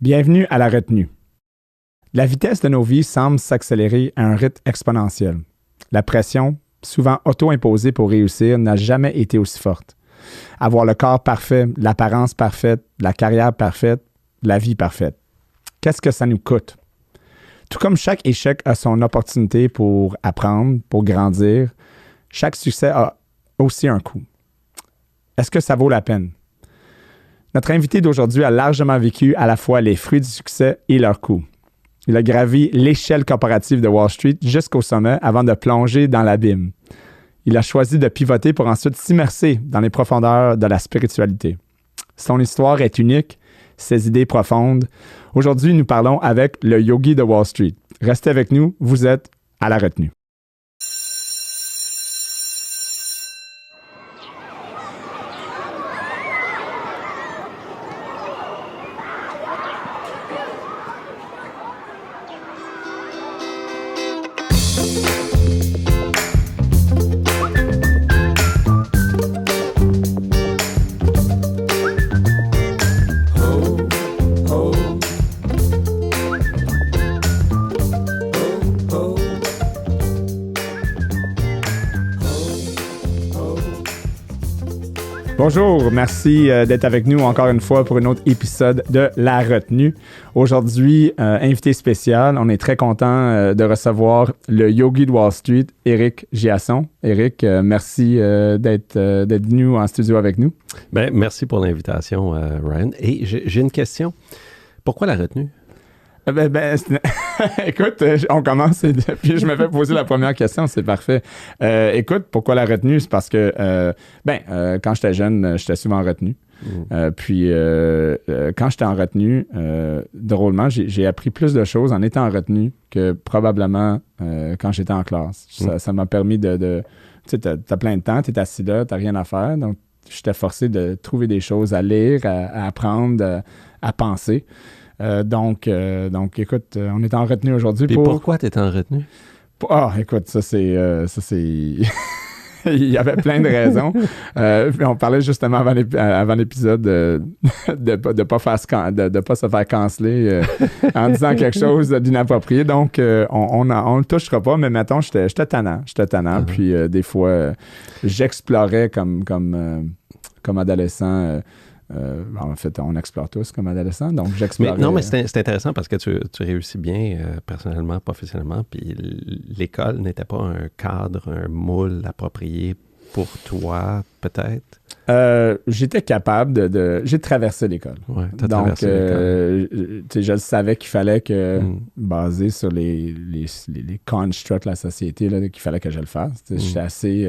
Bienvenue à la retenue. La vitesse de nos vies semble s'accélérer à un rythme exponentiel. La pression, souvent auto-imposée pour réussir, n'a jamais été aussi forte. Avoir le corps parfait, l'apparence parfaite, la carrière parfaite, la vie parfaite. Qu'est-ce que ça nous coûte? Tout comme chaque échec a son opportunité pour apprendre, pour grandir, chaque succès a aussi un coût. Est-ce que ça vaut la peine? Notre invité d'aujourd'hui a largement vécu à la fois les fruits du succès et leurs coûts. Il a gravi l'échelle corporative de Wall Street jusqu'au sommet avant de plonger dans l'abîme. Il a choisi de pivoter pour ensuite s'immerser dans les profondeurs de la spiritualité. Son histoire est unique, ses idées profondes. Aujourd'hui, nous parlons avec le yogi de Wall Street. Restez avec nous, vous êtes à la retenue. Bonjour, merci d'être avec nous encore une fois pour un autre épisode de La Retenue. Aujourd'hui, invité spécial, on est très content de recevoir le yogi de Wall Street, Éric Giasson. Éric, merci d'être venu en studio avec nous. Ben, merci pour l'invitation, Ryan. Et j'ai une question. Pourquoi La Retenue? Écoute, on commence et puis je me fais poser la première question, c'est parfait. Écoute, pourquoi la retenue? C'est parce que, quand j'étais jeune, j'étais souvent en retenue. Puis, quand j'étais en retenue, drôlement, j'ai appris plus de choses en étant en retenue que probablement quand j'étais en classe. Ça m'a permis de tu sais, t'as plein de temps, t'es assis là, t'as rien à faire, donc j'étais forcé de trouver des choses à lire, à apprendre, à penser. Donc, écoute, on est en retenue aujourd'hui. Et pourquoi tu étais en retenue? Écoute, ça c'est... Il y avait plein de raisons. On parlait justement avant l'épisode de pas se faire canceller en disant quelque chose d'inapproprié. Donc, on le touchera pas, mais mettons, j'étais tannant. Uh-huh. Puis, des fois, j'explorais comme adolescent... en fait, on explore tous comme adolescents, donc j'explorais... Mais c'est intéressant parce que tu réussis bien personnellement, professionnellement, puis l'école n'était pas un cadre, un moule approprié pour toi, peut-être? J'étais capable j'ai traversé l'école. Ouais, t'as traversé l'école. Je savais qu'il fallait que, basé sur les constructs de la société, là, qu'il fallait que je le fasse. J'étais assez...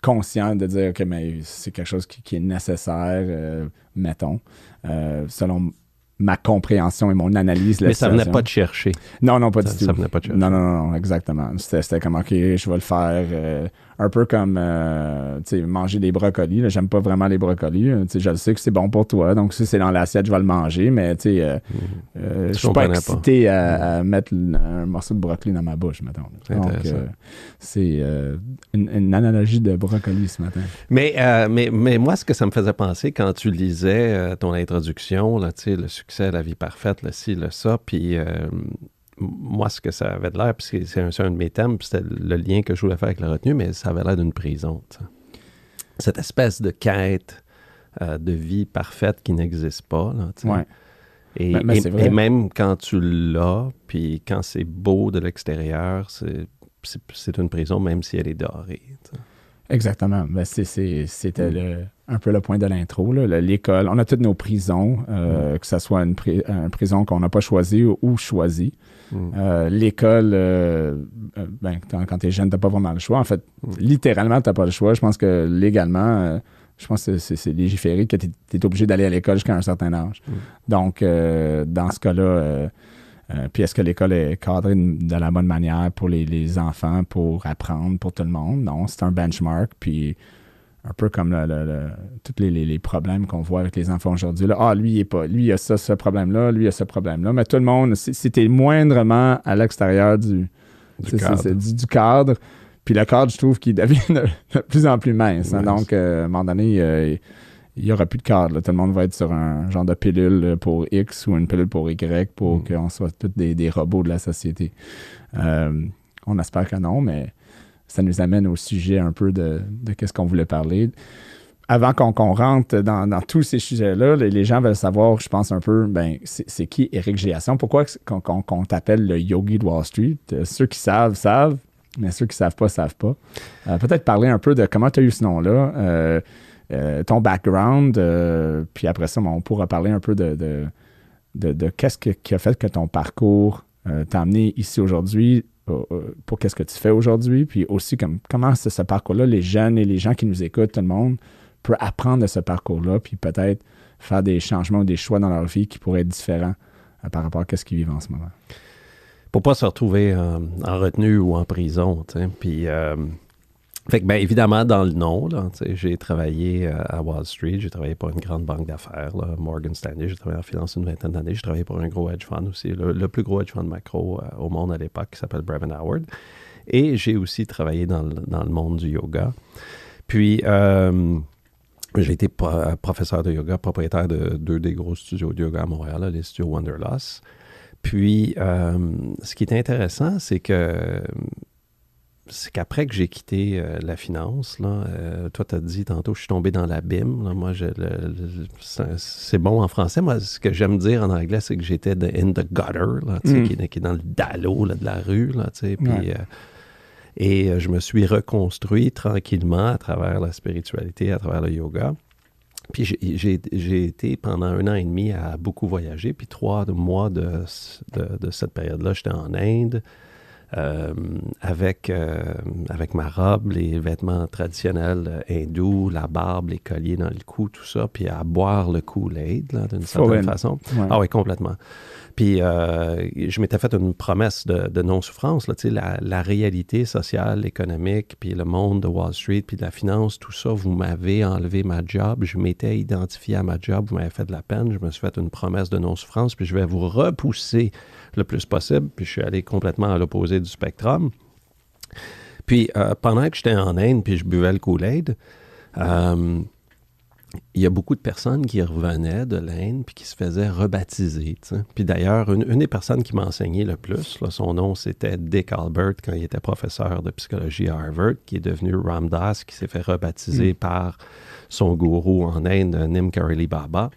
conscient de dire, OK, mais c'est quelque chose qui est nécessaire, mettons, selon ma compréhension et mon analyse de la situation. Mais ça venait pas te chercher. Non, pas du tout. Ça venait pas te chercher. Non, exactement. C'était comme, OK, je vais le faire. Un peu comme, tu sais, manger des brocolis. Là. J'aime pas vraiment les brocolis. Tu sais, je le sais que c'est bon pour toi. Donc, si c'est dans l'assiette, je vais le manger. Mais, tu sais, je suis pas excité à mettre un morceau de brocoli dans ma bouche, mettons. Donc, c'est une analogie de brocoli ce matin. Mais moi, ce que ça me faisait penser quand tu lisais ton introduction, là, tu sais, le succès, la vie parfaite, le ci, le ça, puis... moi, ce que ça avait de l'air, puis c'est un de mes thèmes, puis c'était le lien que je voulais faire avec la retenue, mais ça avait l'air d'une prison. T'sais. Cette espèce de quête de vie parfaite qui n'existe pas. Là, ouais. Et même quand tu l'as, puis quand c'est beau de l'extérieur, c'est une prison, même si elle est dorée. T'sais. Exactement. Ben, c'était un peu le point de l'intro. Là. L'école, on a toutes nos prisons, que ce soit une prison qu'on n'a pas choisie ou choisie. L'école, quand tu es jeune, tu n'as pas vraiment le choix. En fait, littéralement, tu n'as pas le choix. Je pense que légalement, je pense que c'est légiféré que tu es obligé d'aller à l'école jusqu'à un certain âge. Donc, dans ce cas-là, puis est-ce que l'école est cadrée de la bonne manière pour les enfants, pour apprendre, pour tout le monde? Non, c'est un benchmark. Puis un peu comme tous les problèmes qu'on voit avec les enfants aujourd'hui. Là, lui, il a ce problème-là, lui, il a ce problème-là. Mais tout le monde, c'était moindrement à l'extérieur du cadre. Puis le cadre, je trouve qu'il devient de plus en plus mince. Hein. Donc, à un moment donné, il n'y aura plus de cadre. Là. Tout le monde va être sur un genre de pilule pour X ou une pilule pour Y pour qu'on soit tous des robots de la société. On espère que non, mais ça nous amène au sujet un peu de qu'est-ce qu'on voulait parler. Avant qu'on rentre dans tous ces sujets-là, les gens veulent savoir, je pense un peu, c'est qui Éric Géasson? Pourquoi qu'on t'appelle le yogi de Wall Street? Ceux qui savent, mais ceux qui ne savent pas. Peut-être parler un peu de comment tu as eu ce nom-là, ton background, puis après ça, on pourra parler un peu de qu'est-ce qui a fait que ton parcours t'a amené ici aujourd'hui, pour qu'est-ce que tu fais aujourd'hui, puis aussi comment c'est ce parcours-là, les jeunes et les gens qui nous écoutent, tout le monde, peut apprendre de ce parcours-là, puis peut-être faire des changements ou des choix dans leur vie qui pourraient être différents par rapport à ce qu'ils vivent en ce moment. Pour pas se retrouver en retenue ou en prison, tu sais. Puis, fait que, évidemment, dans le nom, là, tu sais, j'ai travaillé à Wall Street, j'ai travaillé pour une grande banque d'affaires, là, Morgan Stanley, j'ai travaillé en finance une vingtaine d'années, j'ai travaillé pour un gros hedge fund aussi, le plus gros hedge fund macro au monde à l'époque, qui s'appelle Brevan Howard. Et j'ai aussi travaillé dans le monde du yoga. Puis, j'ai été professeur de yoga, propriétaire de 2 des gros studios de yoga à Montréal, là, les studios Wanderlust. Puis, ce qui est intéressant, c'est qu'après que j'ai quitté la finance, là, toi, tu as dit tantôt, je suis tombé dans l'abîme. Là, moi, c'est bon en français. Moi, ce que j'aime dire en anglais, c'est que j'étais in the gutter, là, qui est dans le dallo là, de la rue. Là, puis, et je me suis reconstruit tranquillement à travers la spiritualité, à travers le yoga. Puis j'ai été pendant 1 an et demi à beaucoup voyager. Puis 3 mois de cette période-là, j'étais en Inde avec ma robe, les vêtements traditionnels hindous, la barbe, les colliers dans le cou, tout ça, puis à boire le Kool-Aid, là, d'une certaine façon. Ouais. Ah oui, complètement. Puis je m'étais fait une promesse de non-souffrance, là, tu sais, la réalité sociale, économique, puis le monde de Wall Street, puis de la finance, tout ça, vous m'avez enlevé ma job, je m'étais identifié à ma job, vous m'avez fait de la peine, je me suis fait une promesse de non-souffrance, puis je vais vous repousser le plus possible, puis je suis allé complètement à l'opposé du spectrum. Puis pendant que j'étais en Inde, puis je buvais le Kool-Aid, il y a beaucoup de personnes qui revenaient de l'Inde puis qui se faisaient rebaptiser. T'sais. Puis d'ailleurs, une des personnes qui m'a enseigné le plus, là, son nom, c'était Dick Albert quand il était professeur de psychologie à Harvard, qui est devenu Ram Dass, qui s'est fait rebaptiser par son gourou en Inde, Nimkareli Baba.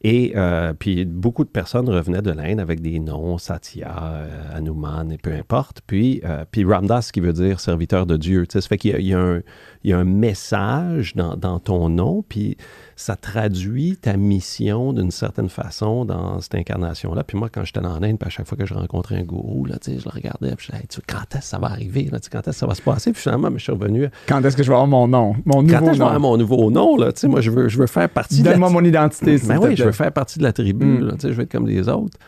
Et puis beaucoup de personnes revenaient de l'Inde avec des noms, Satya, Hanuman, et peu importe. Puis Ram Dass, qui veut dire serviteur de Dieu. Ça fait qu'il y a un message dans ton nom, puis ça traduit ta mission d'une certaine façon dans cette incarnation-là. Puis moi, quand j'étais en Inde, puis à chaque fois que je rencontrais un gourou, là, je le regardais, puis je disais, quand est-ce que ça va arriver? Là, quand est-ce que ça va se passer? Puis finalement, je suis revenu. Quand est-ce que je vais avoir mon nom? Mon nouveau nom? Quand est-ce que je vais avoir mon nouveau nom? Là, moi, je veux faire partie Donne-moi mon identité, s'il te plaît. Je veux faire partie de la tribu. Là, je veux être comme les autres.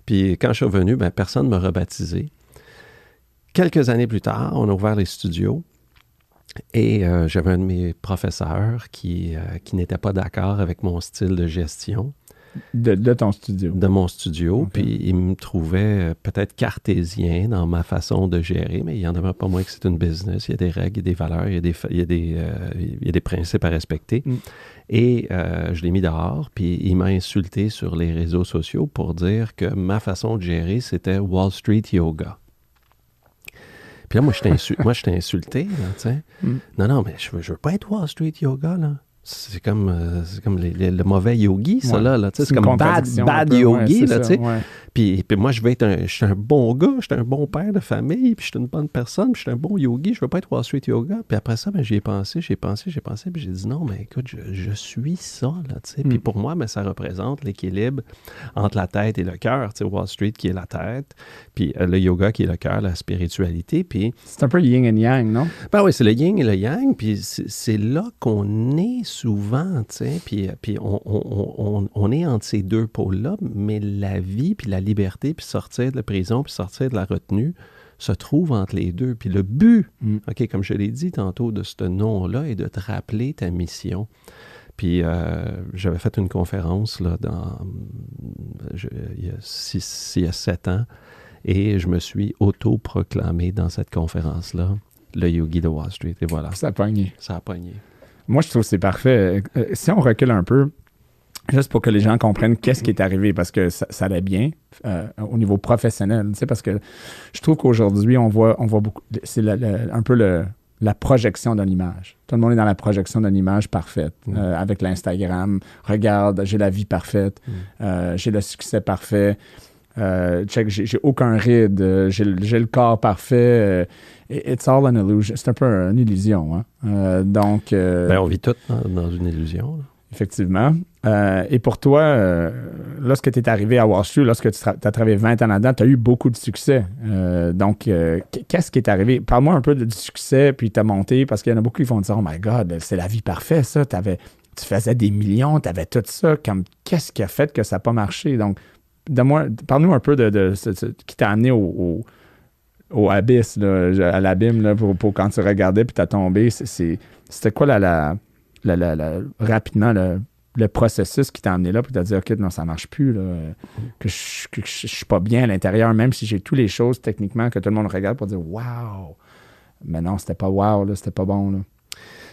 Puis quand je suis revenu, personne ne m'a rebaptisé. Quelques années plus tard, on a ouvert les studios. Et j'avais un de mes professeurs qui n'était pas d'accord avec mon style de gestion. De ton studio. De mon studio. Okay. Puis il me trouvait peut-être cartésien dans ma façon de gérer, mais il en demeure pas moins que c'est une business. Il y a des règles, il y a des valeurs, il y a des principes à respecter. Et je l'ai mis dehors, puis il m'a insulté sur les réseaux sociaux pour dire que ma façon de gérer, c'était Wall Street Yoga. Puis là, moi, je t'ai insulté, là, tu sais. Non, mais je veux pas être Wall Street Yoga, là. C'est comme le mauvais yogi, ça, là. C'est comme bad yogi, là, tu sais. Ouais. Puis moi, je suis un bon gars, je suis un bon père de famille, puis je suis une bonne personne, puis je suis un bon yogi, je veux pas être Wall Street Yoga. Puis après ça, j'y ai pensé, puis j'ai dit non, mais écoute, je suis ça, là, tu sais. Puis pour moi, ça représente l'équilibre entre la tête et le cœur, tu sais, Wall Street qui est la tête, puis le yoga qui est le cœur, la spiritualité, puis... C'est un peu yin et yang, non? Ben oui, c'est le yin et le yang, puis c'est là qu'on est souvent, tu sais, puis on est entre ces deux pôles-là, mais la vie, puis la liberté, puis sortir de la prison, puis sortir de la retenue, se trouve entre les deux. Puis le but, OK, comme je l'ai dit tantôt, de ce nom-là, est de te rappeler ta mission. Puis j'avais fait une conférence, là, il y a 7 ans, et je me suis auto-proclamé dans cette conférence-là, le yogi de Wall Street, et voilà. Ça a pogné. Ça a pogné. Moi, je trouve que c'est parfait. Si on recule un peu, juste pour que les gens comprennent qu'est-ce qui est arrivé, parce que ça allait bien au niveau professionnel, tu sais, parce que je trouve qu'aujourd'hui, on voit beaucoup, c'est un peu la projection d'une image. Tout le monde est dans la projection d'une image parfaite, avec l'Instagram. Regarde, j'ai la vie parfaite, j'ai le succès parfait, check, j'ai aucun ride, j'ai le corps parfait. It's all an illusion. C'est un peu une illusion. Hein? Donc, on vit tous dans une illusion. Là. Effectivement. Et pour toi, lorsque tu es arrivé à Wall Street, lorsque tu as travaillé 20 ans là-dedans, tu as eu beaucoup de succès. Donc, qu'est-ce qui est arrivé? Parle-moi un peu du succès, puis tu as monté, parce qu'il y en a beaucoup qui vont dire « Oh my God, c'est la vie parfaite, ça. Tu faisais des millions, tu avais tout ça. Qu'est-ce qui a fait que ça n'a pas marché? » Donc, parle-nous un peu de ce qui t'a amené au abysse, là, à l'abîme, là, pour quand tu regardais puis tu as tombé. C'était quoi rapidement le processus qui t'a amené là pour te dire OK, non, ça marche plus, là, que je suis pas bien à l'intérieur, même si j'ai toutes les choses techniquement que tout le monde regarde pour dire wow. Mais non, c'était pas wow, là, c'était pas bon. Là.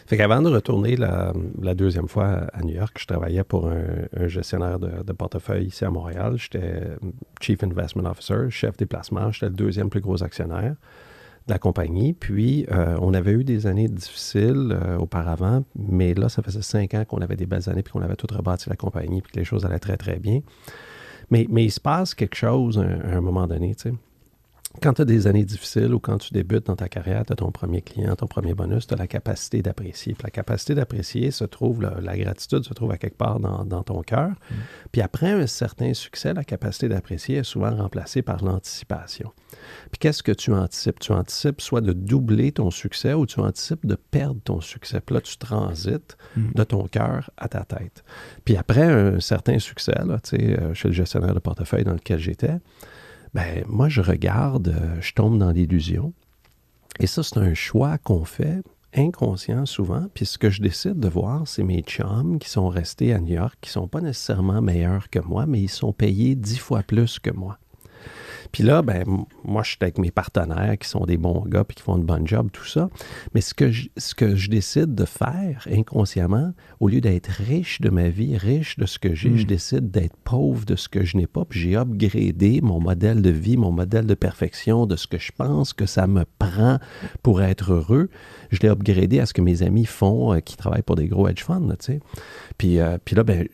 Fait qu'avant de retourner la deuxième fois à New York, je travaillais pour un gestionnaire de portefeuille ici à Montréal. J'étais Chief Investment Officer, chef des placements. J'étais le deuxième plus gros actionnaire de la compagnie. Puis, on avait eu des années difficiles auparavant, mais là, ça faisait 5 ans qu'on avait des belles années puis qu'on avait tout rebâti la compagnie puis que les choses allaient très, très bien. Mais il se passe quelque chose à un moment donné, tu sais. Quand tu as des années difficiles ou quand tu débutes dans ta carrière, tu as ton premier client, ton premier bonus, tu as la capacité d'apprécier. Puis la capacité d'apprécier se trouve, la gratitude se trouve à quelque part dans ton cœur. Puis après un certain succès, la capacité d'apprécier est souvent remplacée par l'anticipation. Puis qu'est-ce que tu anticipes? Tu anticipes soit de doubler ton succès ou tu anticipes de perdre ton succès. Puis là, tu transites de ton cœur à ta tête. Puis après un certain succès, là, tu sais, chez le gestionnaire de portefeuille dans lequel j'étais, ben moi, je regarde, je tombe dans l'illusion. Et ça, c'est un choix qu'on fait inconscient souvent. Puis ce que je décide de voir, c'est mes chums qui sont restés à New York, qui ne sont pas nécessairement meilleurs que moi, mais ils sont payés 10 fois plus que moi. Puis là, ben moi, je suis avec mes partenaires qui sont des bons gars puis qui font une bonne job, tout ça. Mais ce que je décide de faire inconsciemment, au lieu d'être riche de ma vie, riche de ce que j'ai, je décide d'être pauvre de ce que je n'ai pas. Puis j'ai upgradé mon modèle de vie, mon modèle de perfection, de ce que je pense que ça me prend pour être heureux. Je l'ai upgradé à ce que mes amis font, qui travaillent pour des gros hedge funds, tu sais. Puis là, ben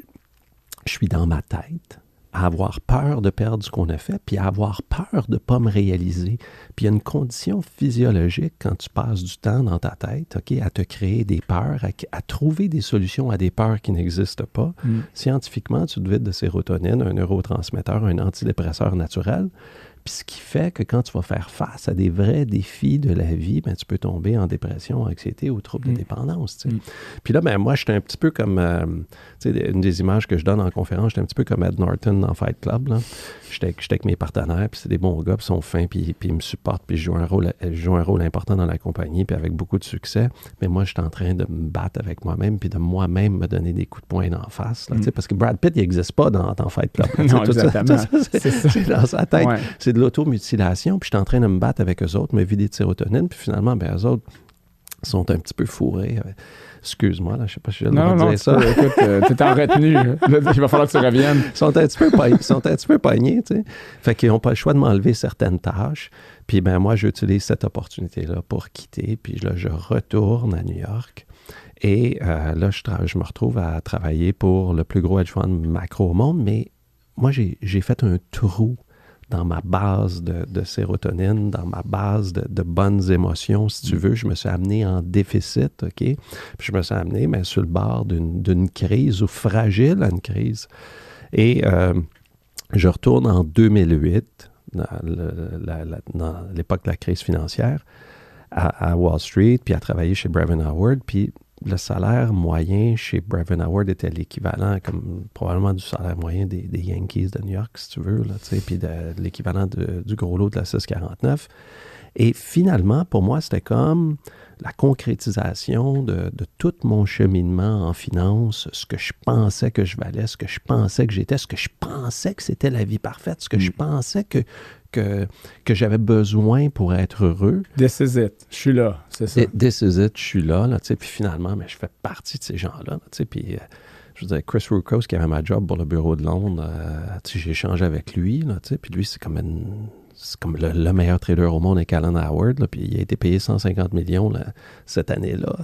je suis dans ma tête, à avoir peur de perdre ce qu'on a fait, puis à avoir peur de ne pas me réaliser. Puis il y a une condition physiologique quand tu passes du temps dans ta tête, OK, à te créer des peurs, à trouver des solutions à des peurs qui n'existent pas. Scientifiquement, tu te vides de sérotonine, un neurotransmetteur, un antidépresseur naturel. Puis ce qui fait que quand tu vas faire face à des vrais défis de la vie, ben, tu peux tomber en dépression, anxiété ou trouble de dépendance. Tu sais. Puis là, ben, moi, j'étais un petit peu comme, tu sais, une des images que je donne en conférence, j'étais un petit peu comme Ed Norton dans Fight Club. Là. J'étais avec mes partenaires, puis c'est des bons gars, puis ils sont fins, puis ils me supportent, puis je joue un rôle important dans la compagnie, puis avec beaucoup de succès. Mais moi, j'étais en train de me battre avec moi-même, puis de moi-même me donner des coups de poing d'en face. Là, tu sais, parce que Brad Pitt, il n'existe pas dans Fight Club. Là, non, exactement. C'est dans sa tête. Ouais. C'est de l'automutilation, puis je suis en train de me battre avec eux autres, me vider de sérotonine, puis finalement, ben eux autres sont un petit peu fourrés. Excuse-moi, là, je sais pas si j'ai le droit de dire ça. Écoute, tu es en retenue. Il va falloir que tu reviennes. Ils sont un petit peu pognés, tu sais. Fait qu'ils n'ont pas le choix de m'enlever certaines tâches. Puis ben moi, j'utilise cette opportunité-là pour quitter, puis là, je retourne à New York. Et là, je me retrouve à travailler pour le plus gros hedge fund macro au monde, mais moi, j'ai fait un trou dans ma base de sérotonine, dans ma base de bonnes émotions, si tu veux. Je me suis amené en déficit, OK? Puis je me suis amené sur le bord d'une crise ou fragile à une crise. Et je retourne en 2008, dans l'époque de la crise financière, à Wall Street, puis à travailler chez Brevin Howard, puis le salaire moyen chez Brevin Howard était l'équivalent, comme probablement du salaire moyen des Yankees de New York, si tu veux, là, puis de l'équivalent du gros lot de la 649. Et finalement, pour moi, c'était comme la concrétisation de tout mon cheminement en finance, ce que je pensais que je valais, ce que je pensais que j'étais, ce que je pensais que c'était la vie parfaite, ce que je pensais que que j'avais besoin pour être heureux. This is it. Je suis là, c'est ça. This is it, je suis là, tu sais, puis finalement, je fais partie de ces gens-là, tu sais, puis je veux dire, Chris Rukos, qui avait ma job pour le bureau de Londres, tu sais, j'ai échangé avec lui, là, tu sais, puis lui, c'est comme le meilleur trader au monde, Callan Howard, là, puis il a été payé 150 millions là, cette année-là,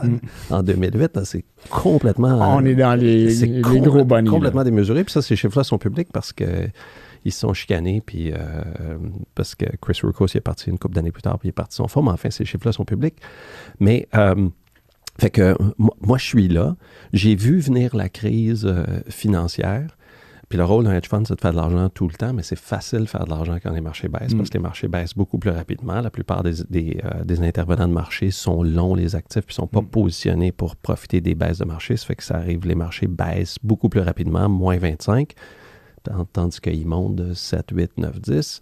en 2008, là, c'est complètement... On est dans les gros bonnies. Complètement démesuré, puis ça, ces chiffres-là sont publics parce que ils se sont chicanés, puis parce que Chris Rukos, il est parti une couple d'années plus tard, puis il est parti son fonds, mais enfin, ces chiffres-là sont publics. Mais, fait que moi, je suis là. J'ai vu venir la crise financière. Puis le rôle d'un hedge fund, c'est de faire de l'argent tout le temps, mais c'est facile de faire de l'argent quand les marchés baissent, parce que les marchés baissent beaucoup plus rapidement. La plupart des intervenants de marché sont longs, les actifs, puis ne sont pas positionnés pour profiter des baisses de marché. Ça fait que ça arrive, les marchés baissent beaucoup plus rapidement, moins 25, tandis qu'ils montent de 7, 8, 9, 10.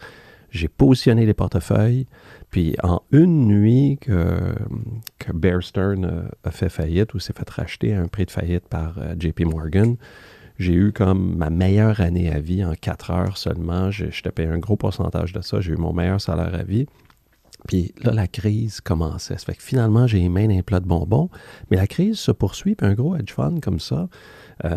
J'ai positionné les portefeuilles, puis en une nuit que Bear Stearns a fait faillite ou s'est fait racheter à un prix de faillite par JP Morgan, j'ai eu comme ma meilleure année à vie en 4 heures seulement. Je te payé un gros pourcentage de ça. J'ai eu mon meilleur salaire à vie. Puis là, la crise commençait. Ça fait que finalement, j'ai les mains dans un plat de bonbons. Mais la crise se poursuit. Puis un gros hedge fund comme ça, tu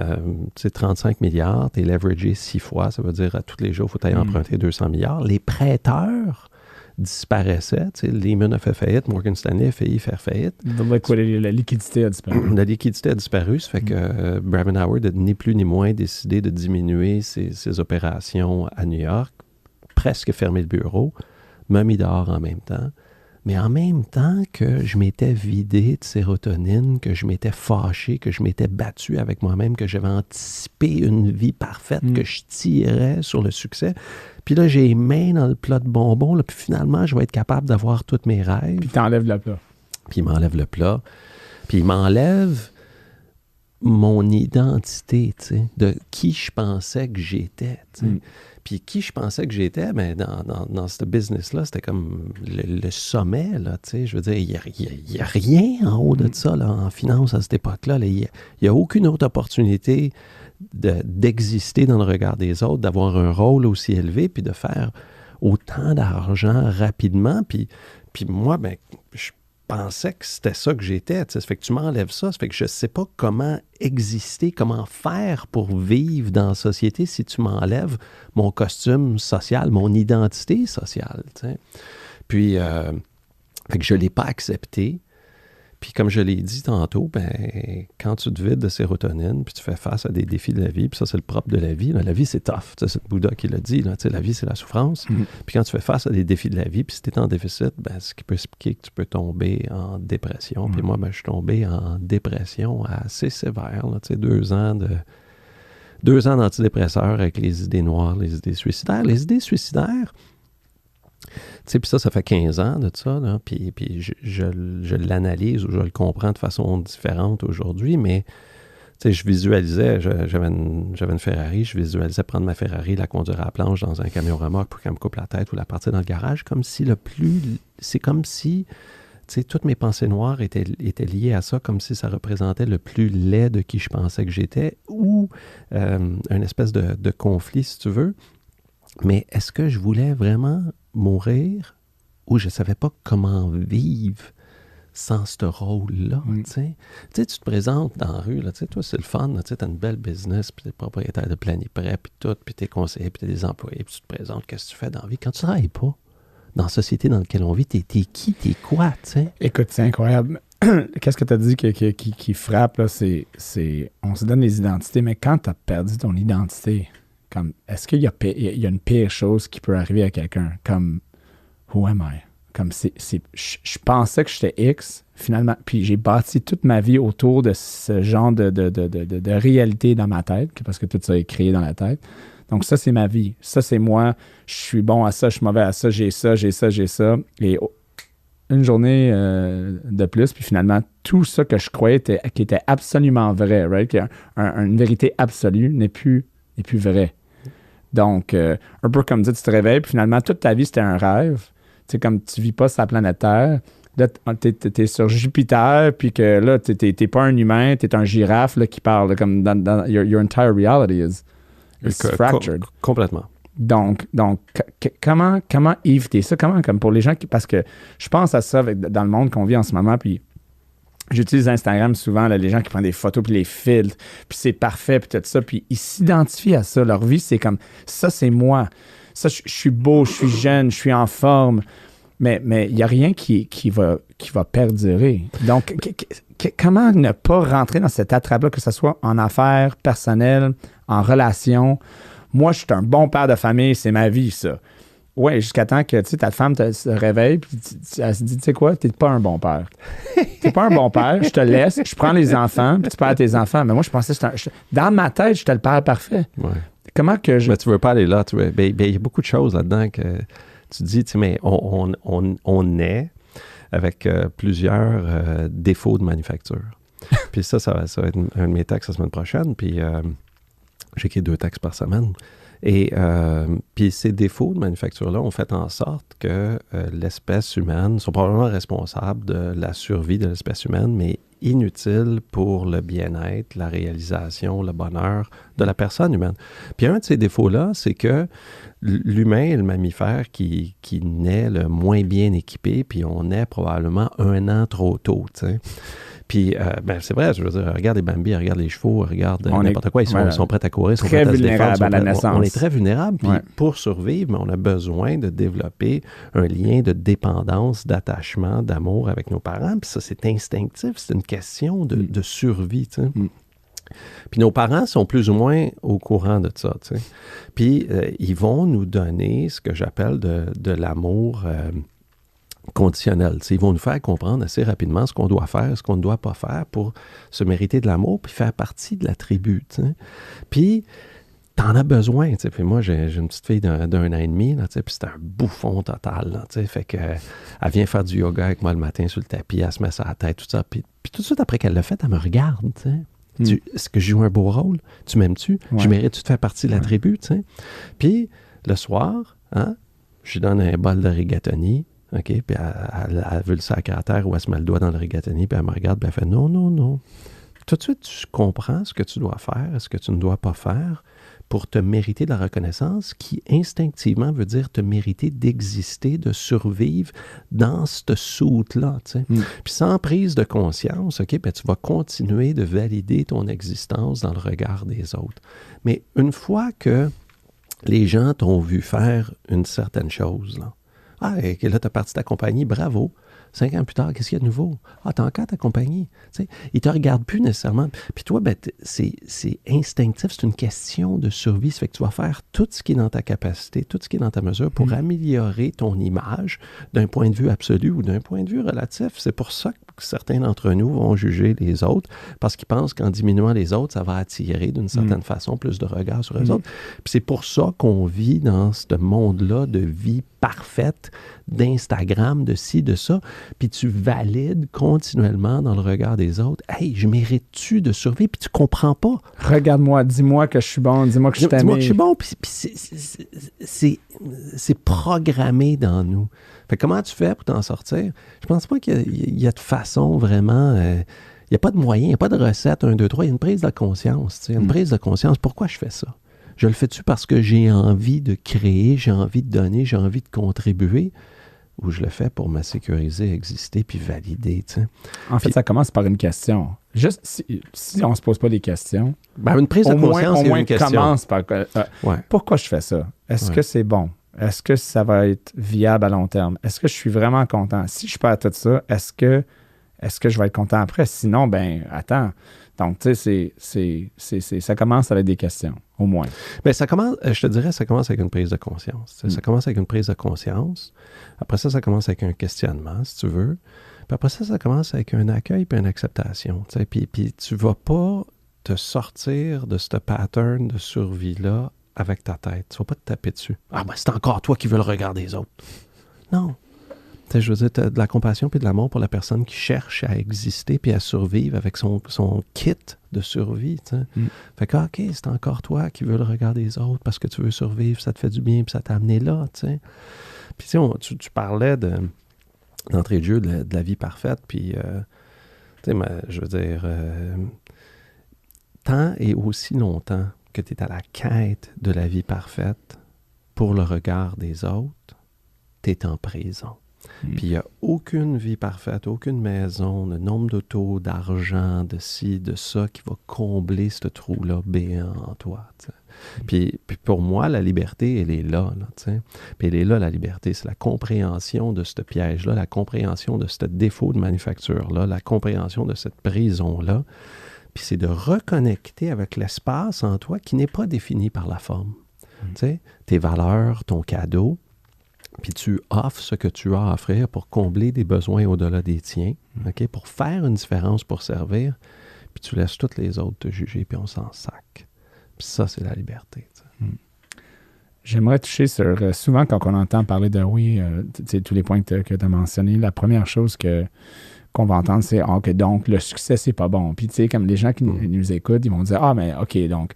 sais, 35 milliards, tu es leveragé 6 fois. Ça veut dire à tous les jours, il faut emprunter 200 milliards. Les prêteurs disparaissaient. Tu sais, Lehman a fait faillite, Morgan Stanley a failli faire faillite. Donc, la liquidité a disparu. La liquidité a disparu, ça fait que Bravin Howard a ni plus ni moins décidé de diminuer ses opérations à New York, presque fermer le bureau, m'a mis dehors en même temps. Mais en même temps que je m'étais vidé de sérotonine, que je m'étais fâché, que je m'étais battu avec moi-même, que j'avais anticipé une vie parfaite, que je tirais sur le succès. Puis là, j'ai les mains dans le plat de bonbons, là, puis finalement, je vais être capable d'avoir tous mes rêves. Puis t'enlèves le plat. Puis il m'enlève le plat. Puis il m'enlève mon identité, tu sais, de qui je pensais que j'étais, tu sais. Puis qui je pensais que j'étais, mais dans ce business-là, c'était comme le sommet, là, tu sais. Je veux dire, il y a rien en haut de ça, là, en finance à cette époque-là. Il n'y a aucune autre opportunité d'exister dans le regard des autres, d'avoir un rôle aussi élevé, puis de faire autant d'argent rapidement. Puis moi, ben, je pensais que c'était ça que j'étais. Ça fait que tu m'enlèves ça. Ça fait que je ne sais pas comment exister, comment faire pour vivre dans la société si tu m'enlèves mon costume social, mon identité sociale. T'sais. Puis, fait que je ne l'ai pas accepté. Puis comme je l'ai dit tantôt, ben, quand tu te vides de sérotonine, puis tu fais face à des défis de la vie, puis ça, c'est le propre de la vie. Là. La vie, c'est tough. C'est le Bouddha qui l'a dit. Là, la vie, c'est la souffrance. Puis quand tu fais face à des défis de la vie, puis si tu es en déficit, ben, ce qui peut expliquer que tu peux tomber en dépression. Puis moi, ben, je suis tombé en dépression assez sévère. Là, 2 ans d'antidépresseurs avec les idées noires, les idées suicidaires. Les idées suicidaires... Tu sais, puis ça fait 15 ans de ça, là, puis je l'analyse ou je le comprends de façon différente aujourd'hui, mais tu sais, je visualisais, j'avais une Ferrari, je visualisais prendre ma Ferrari, la conduire à la planche dans un camion remorque pour qu'elle me coupe la tête ou la partir dans le garage, c'est comme si, tu sais, toutes mes pensées noires étaient liées à ça, comme si ça représentait le plus laid de qui je pensais que j'étais, ou une espèce de conflit, si tu veux. Mais est-ce que je voulais vraiment mourir ou je ne savais pas comment vivre sans ce rôle-là? Tu sais, tu te présentes dans la rue, là, toi, c'est le fun, tu as une belle business, puis tu es propriétaire de Planiprêt, puis tout, puis tu es conseiller, puis tu as des employés, puis tu te présentes, qu'est-ce que tu fais dans la vie? Quand tu ne travailles pas dans la société dans laquelle on vit, t'es qui, t'es quoi, tu sais? Écoute, c'est incroyable. Qu'est-ce que tu as dit qui frappe, là, c'est on se donne les identités, mais quand tu as perdu ton identité... Comme, est-ce qu'il y a une pire chose qui peut arriver à quelqu'un? Comme, who am I? Comme, je pensais que j'étais X, finalement, puis j'ai bâti toute ma vie autour de ce genre de réalité dans ma tête, parce que tout ça est créé dans la tête. Donc, ça, c'est ma vie. Ça, c'est moi. Je suis bon à ça, je suis mauvais à ça, j'ai ça. Et une journée de plus, puis finalement, tout ça que je croyais qui était absolument vrai, right? Une vérité absolue n'est plus vrai. Donc, un peu comme dire, tu te réveilles, puis finalement, toute ta vie, c'était un rêve. Tu sais, comme tu vis pas sur la planète Terre, là, t'es sur Jupiter, puis que là, t'es pas un humain, t'es un girafe là, qui parle, comme dans your entire reality is fractured. Complètement. Donc comment éviter ça? Comme pour les gens parce que je pense à ça dans le monde qu'on vit en ce moment, puis j'utilise Instagram souvent, là, les gens qui prennent des photos puis les filtres, puis c'est parfait, puis tout ça, puis ils s'identifient à ça. Leur vie, c'est comme, ça, c'est moi. Ça, je suis beau, je suis jeune, je suis en forme. Mais il n'y a rien qui va perdurer. Donc, comment ne pas rentrer dans cette attrape-là, que ce soit en affaires, personnelles, en relation? Moi, je suis un bon père de famille, c'est ma vie, ça. Oui, jusqu'à temps que ta femme se réveille puis elle se dit, tu sais quoi, t'es pas un bon père. T'es pas un bon père, je te laisse, je prends les enfants, puis tu perds tes enfants. Mais moi, je pensais, dans ma tête, j'étais le père parfait. Ouais. Comment que je... Mais tu veux pas aller là. Il y a beaucoup de choses là-dedans que tu dis, mais on est avec plusieurs défauts de manufacture. Puis ça va être un de mes textes la semaine prochaine, puis j'écris 2 textes par semaine. Et puis ces défauts de manufacture-là ont fait en sorte que l'espèce humaine sont probablement responsables de la survie de l'espèce humaine, mais inutiles pour le bien-être, la réalisation, le bonheur de la personne humaine. Puis un de ces défauts-là, c'est que l'humain est le mammifère qui naît le moins bien équipé, puis on naît probablement 1 an trop tôt, tu sais. Puis, c'est vrai, je veux dire, regarde les Bambi, regarde les chevaux, regarde n'importe quoi, ils sont prêts à courir, ils sont prêts à se défendre. Très vulnérables à la naissance. On est très vulnérables, puis pour survivre, mais on a besoin de développer un lien de dépendance, d'attachement, d'amour avec nos parents, puis ça, c'est instinctif, c'est une question de survie, tu sais. Puis nos parents sont plus ou moins au courant de ça, tu sais. Puis, ils vont nous donner ce que j'appelle de l'amour conditionnel. T'sais, ils vont nous faire comprendre assez rapidement ce qu'on doit faire, ce qu'on ne doit pas faire pour se mériter de l'amour puis faire partie de la tribu. T'sais. Puis, t'en as besoin. T'sais. Puis moi, j'ai une petite fille d'1 an et demi, là, puis c'est un bouffon total. Là, fait que, elle vient faire du yoga avec moi le matin sur le tapis, elle se met ça à la tête, tout ça. Puis tout de suite après qu'elle l'a fait, elle me regarde. Est-ce que je joue un beau rôle? Tu m'aimes-tu? Ouais. Je mérite-tu de faire partie de la tribu? T'sais? Puis, le soir, je lui donne un bol de rigatoni. OK, puis elle veut le sac à terre ou elle se met le doigt dans le rigatoni, puis elle me regarde, puis elle fait non, non, non. Tout de suite, tu comprends ce que tu dois faire, ce que tu ne dois pas faire pour te mériter de la reconnaissance qui instinctivement veut dire te mériter d'exister, de survivre dans cette soute-là. Tu sais. Puis sans prise de conscience, OK, puis tu vas continuer de valider ton existence dans le regard des autres. Mais une fois que les gens t'ont vu faire une certaine chose, là, et là, tu as parti ta compagnie, bravo. 5 ans plus tard, qu'est-ce qu'il y a de nouveau? T'as encore ta compagnie. Tu sais, ils ne te regardent plus nécessairement. Puis toi, c'est instinctif, c'est une question de survie. Ça fait que tu vas faire tout ce qui est dans ta capacité, tout ce qui est dans ta mesure pour améliorer ton image d'un point de vue absolu ou d'un point de vue relatif. C'est pour ça que certains d'entre nous vont juger les autres parce qu'ils pensent qu'en diminuant les autres, ça va attirer d'une certaine façon plus de regards sur les autres. Puis c'est pour ça qu'on vit dans ce monde-là de vie parfaite, d'Instagram, de ci, de ça, puis tu valides continuellement dans le regard des autres. « Hey, je mérite-tu de survivre? » Puis tu comprends pas. Regarde-moi, dis-moi que je suis bon, dis-moi que je t'aime. Dis-moi que je suis bon, puis c'est programmé dans nous. Fait que comment tu fais pour t'en sortir? Je pense pas qu'il y a de façon vraiment... il n'y a pas de moyen, il n'y a pas de recette, 1, 2, 3. Il y a une prise de conscience. Une prise de conscience. Pourquoi je fais ça? Je le fais-tu parce que j'ai envie de créer, j'ai envie de donner, j'ai envie de contribuer, ou je le fais pour me sécuriser, exister, puis valider, tu sais. En fait, ça commence par une question. Juste, si on ne se pose pas des questions... une prise de conscience, c'est une question. Au moins, commence par... Pourquoi je fais ça? Est-ce que c'est bon? Est-ce que ça va être viable à long terme? Est-ce que je suis vraiment content? Si je perds tout ça, est-ce que je vais être content après? Sinon, attends... Donc, tu sais, ça commence avec des questions, au moins. Bien, ça commence avec une prise de conscience. Ça commence avec une prise de conscience. Après ça commence avec un questionnement, si tu veux. Puis après ça commence avec un accueil puis une acceptation. Puis tu ne vas pas te sortir de ce pattern de survie-là avec ta tête. Tu ne vas pas te taper dessus. C'est encore toi qui veux le regard des autres. Non. Je veux dire, tu as de la compassion puis de l'amour pour la personne qui cherche à exister puis à survivre avec son kit de survie. Fait que, OK, c'est encore toi qui veux le regard des autres parce que tu veux survivre, ça te fait du bien puis ça t'a amené là. T'sais. Puis tu parlais d'entrée de jeu de la vie parfaite, puis je veux dire, tant et aussi longtemps que tu es à la quête de la vie parfaite, pour le regard des autres, tu es en prison. Puis il n'y a aucune vie parfaite, aucune maison, de nombre d'autos, d'argent, de ci, de ça qui va combler ce trou-là béant en toi. Puis pour moi, la liberté, elle est là. Puis elle est là, la liberté. C'est la compréhension de ce piège-là, la compréhension de ce défaut de manufacture-là, la compréhension de cette prison-là. Puis c'est de reconnecter avec l'espace en toi qui n'est pas défini par la forme. Tes valeurs, ton cadeau. Puis tu offres ce que tu as à offrir pour combler des besoins au-delà des tiens, pour faire une différence, pour servir, puis tu laisses toutes les autres te juger, puis on s'en sac. Puis ça, c'est la liberté. J'aimerais toucher sur... souvent, quand on entend parler de tous les points que tu as mentionnés, la première chose qu'on va entendre, c'est que donc, le succès, c'est pas bon. Puis, tu sais, comme les gens qui nous écoutent, ils vont dire, mais OK, donc...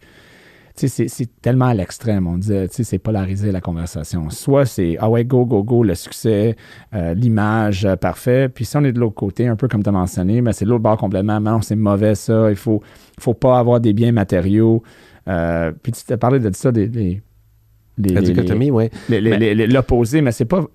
Tu sais, c'est tellement à l'extrême. On dit, tu sais, c'est polariser la conversation. Soit c'est, go, le succès, l'image, parfait. Puis si on est de l'autre côté, un peu comme tu as mentionné, mais c'est l'autre bord complètement. Non, c'est mauvais ça. Il faut pas avoir des biens matériaux. Puis tu t'as parlé de ça, la dichotomie, oui. L'opposé, mais c'est pas...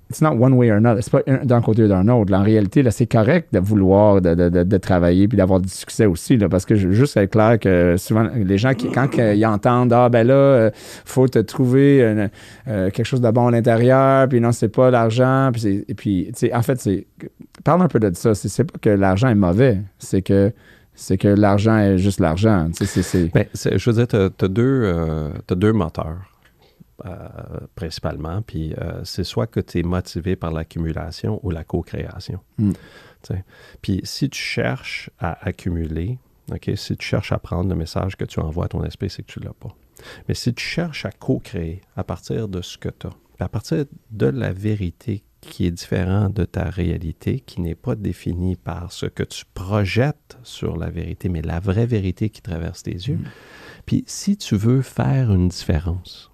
It's not one way or another. C'est pas d'un côté ou d'un autre. Là, en réalité, là, c'est correct de vouloir de travailler puis d'avoir du succès aussi. Là, parce que juste être clair que souvent, les gens, quand ils entendent faut te trouver quelque chose de bon à l'intérieur, puis non, c'est pas l'argent. Puis en fait, parle un peu de ça. C'est pas que l'argent est mauvais. C'est que l'argent est juste l'argent. Je veux dire, tu as deux moteurs. Principalement, puis c'est soit que tu es motivé par l'accumulation ou la co-création. Puis si tu cherches à accumuler, si tu cherches à prendre le message que tu envoies à ton esprit, c'est que tu ne l'as pas. Mais si tu cherches à co-créer à partir de ce que tu as, à partir de la vérité qui est différente de ta réalité, qui n'est pas définie par ce que tu projettes sur la vérité, mais la vraie vérité qui traverse tes yeux, puis si tu veux faire une différence,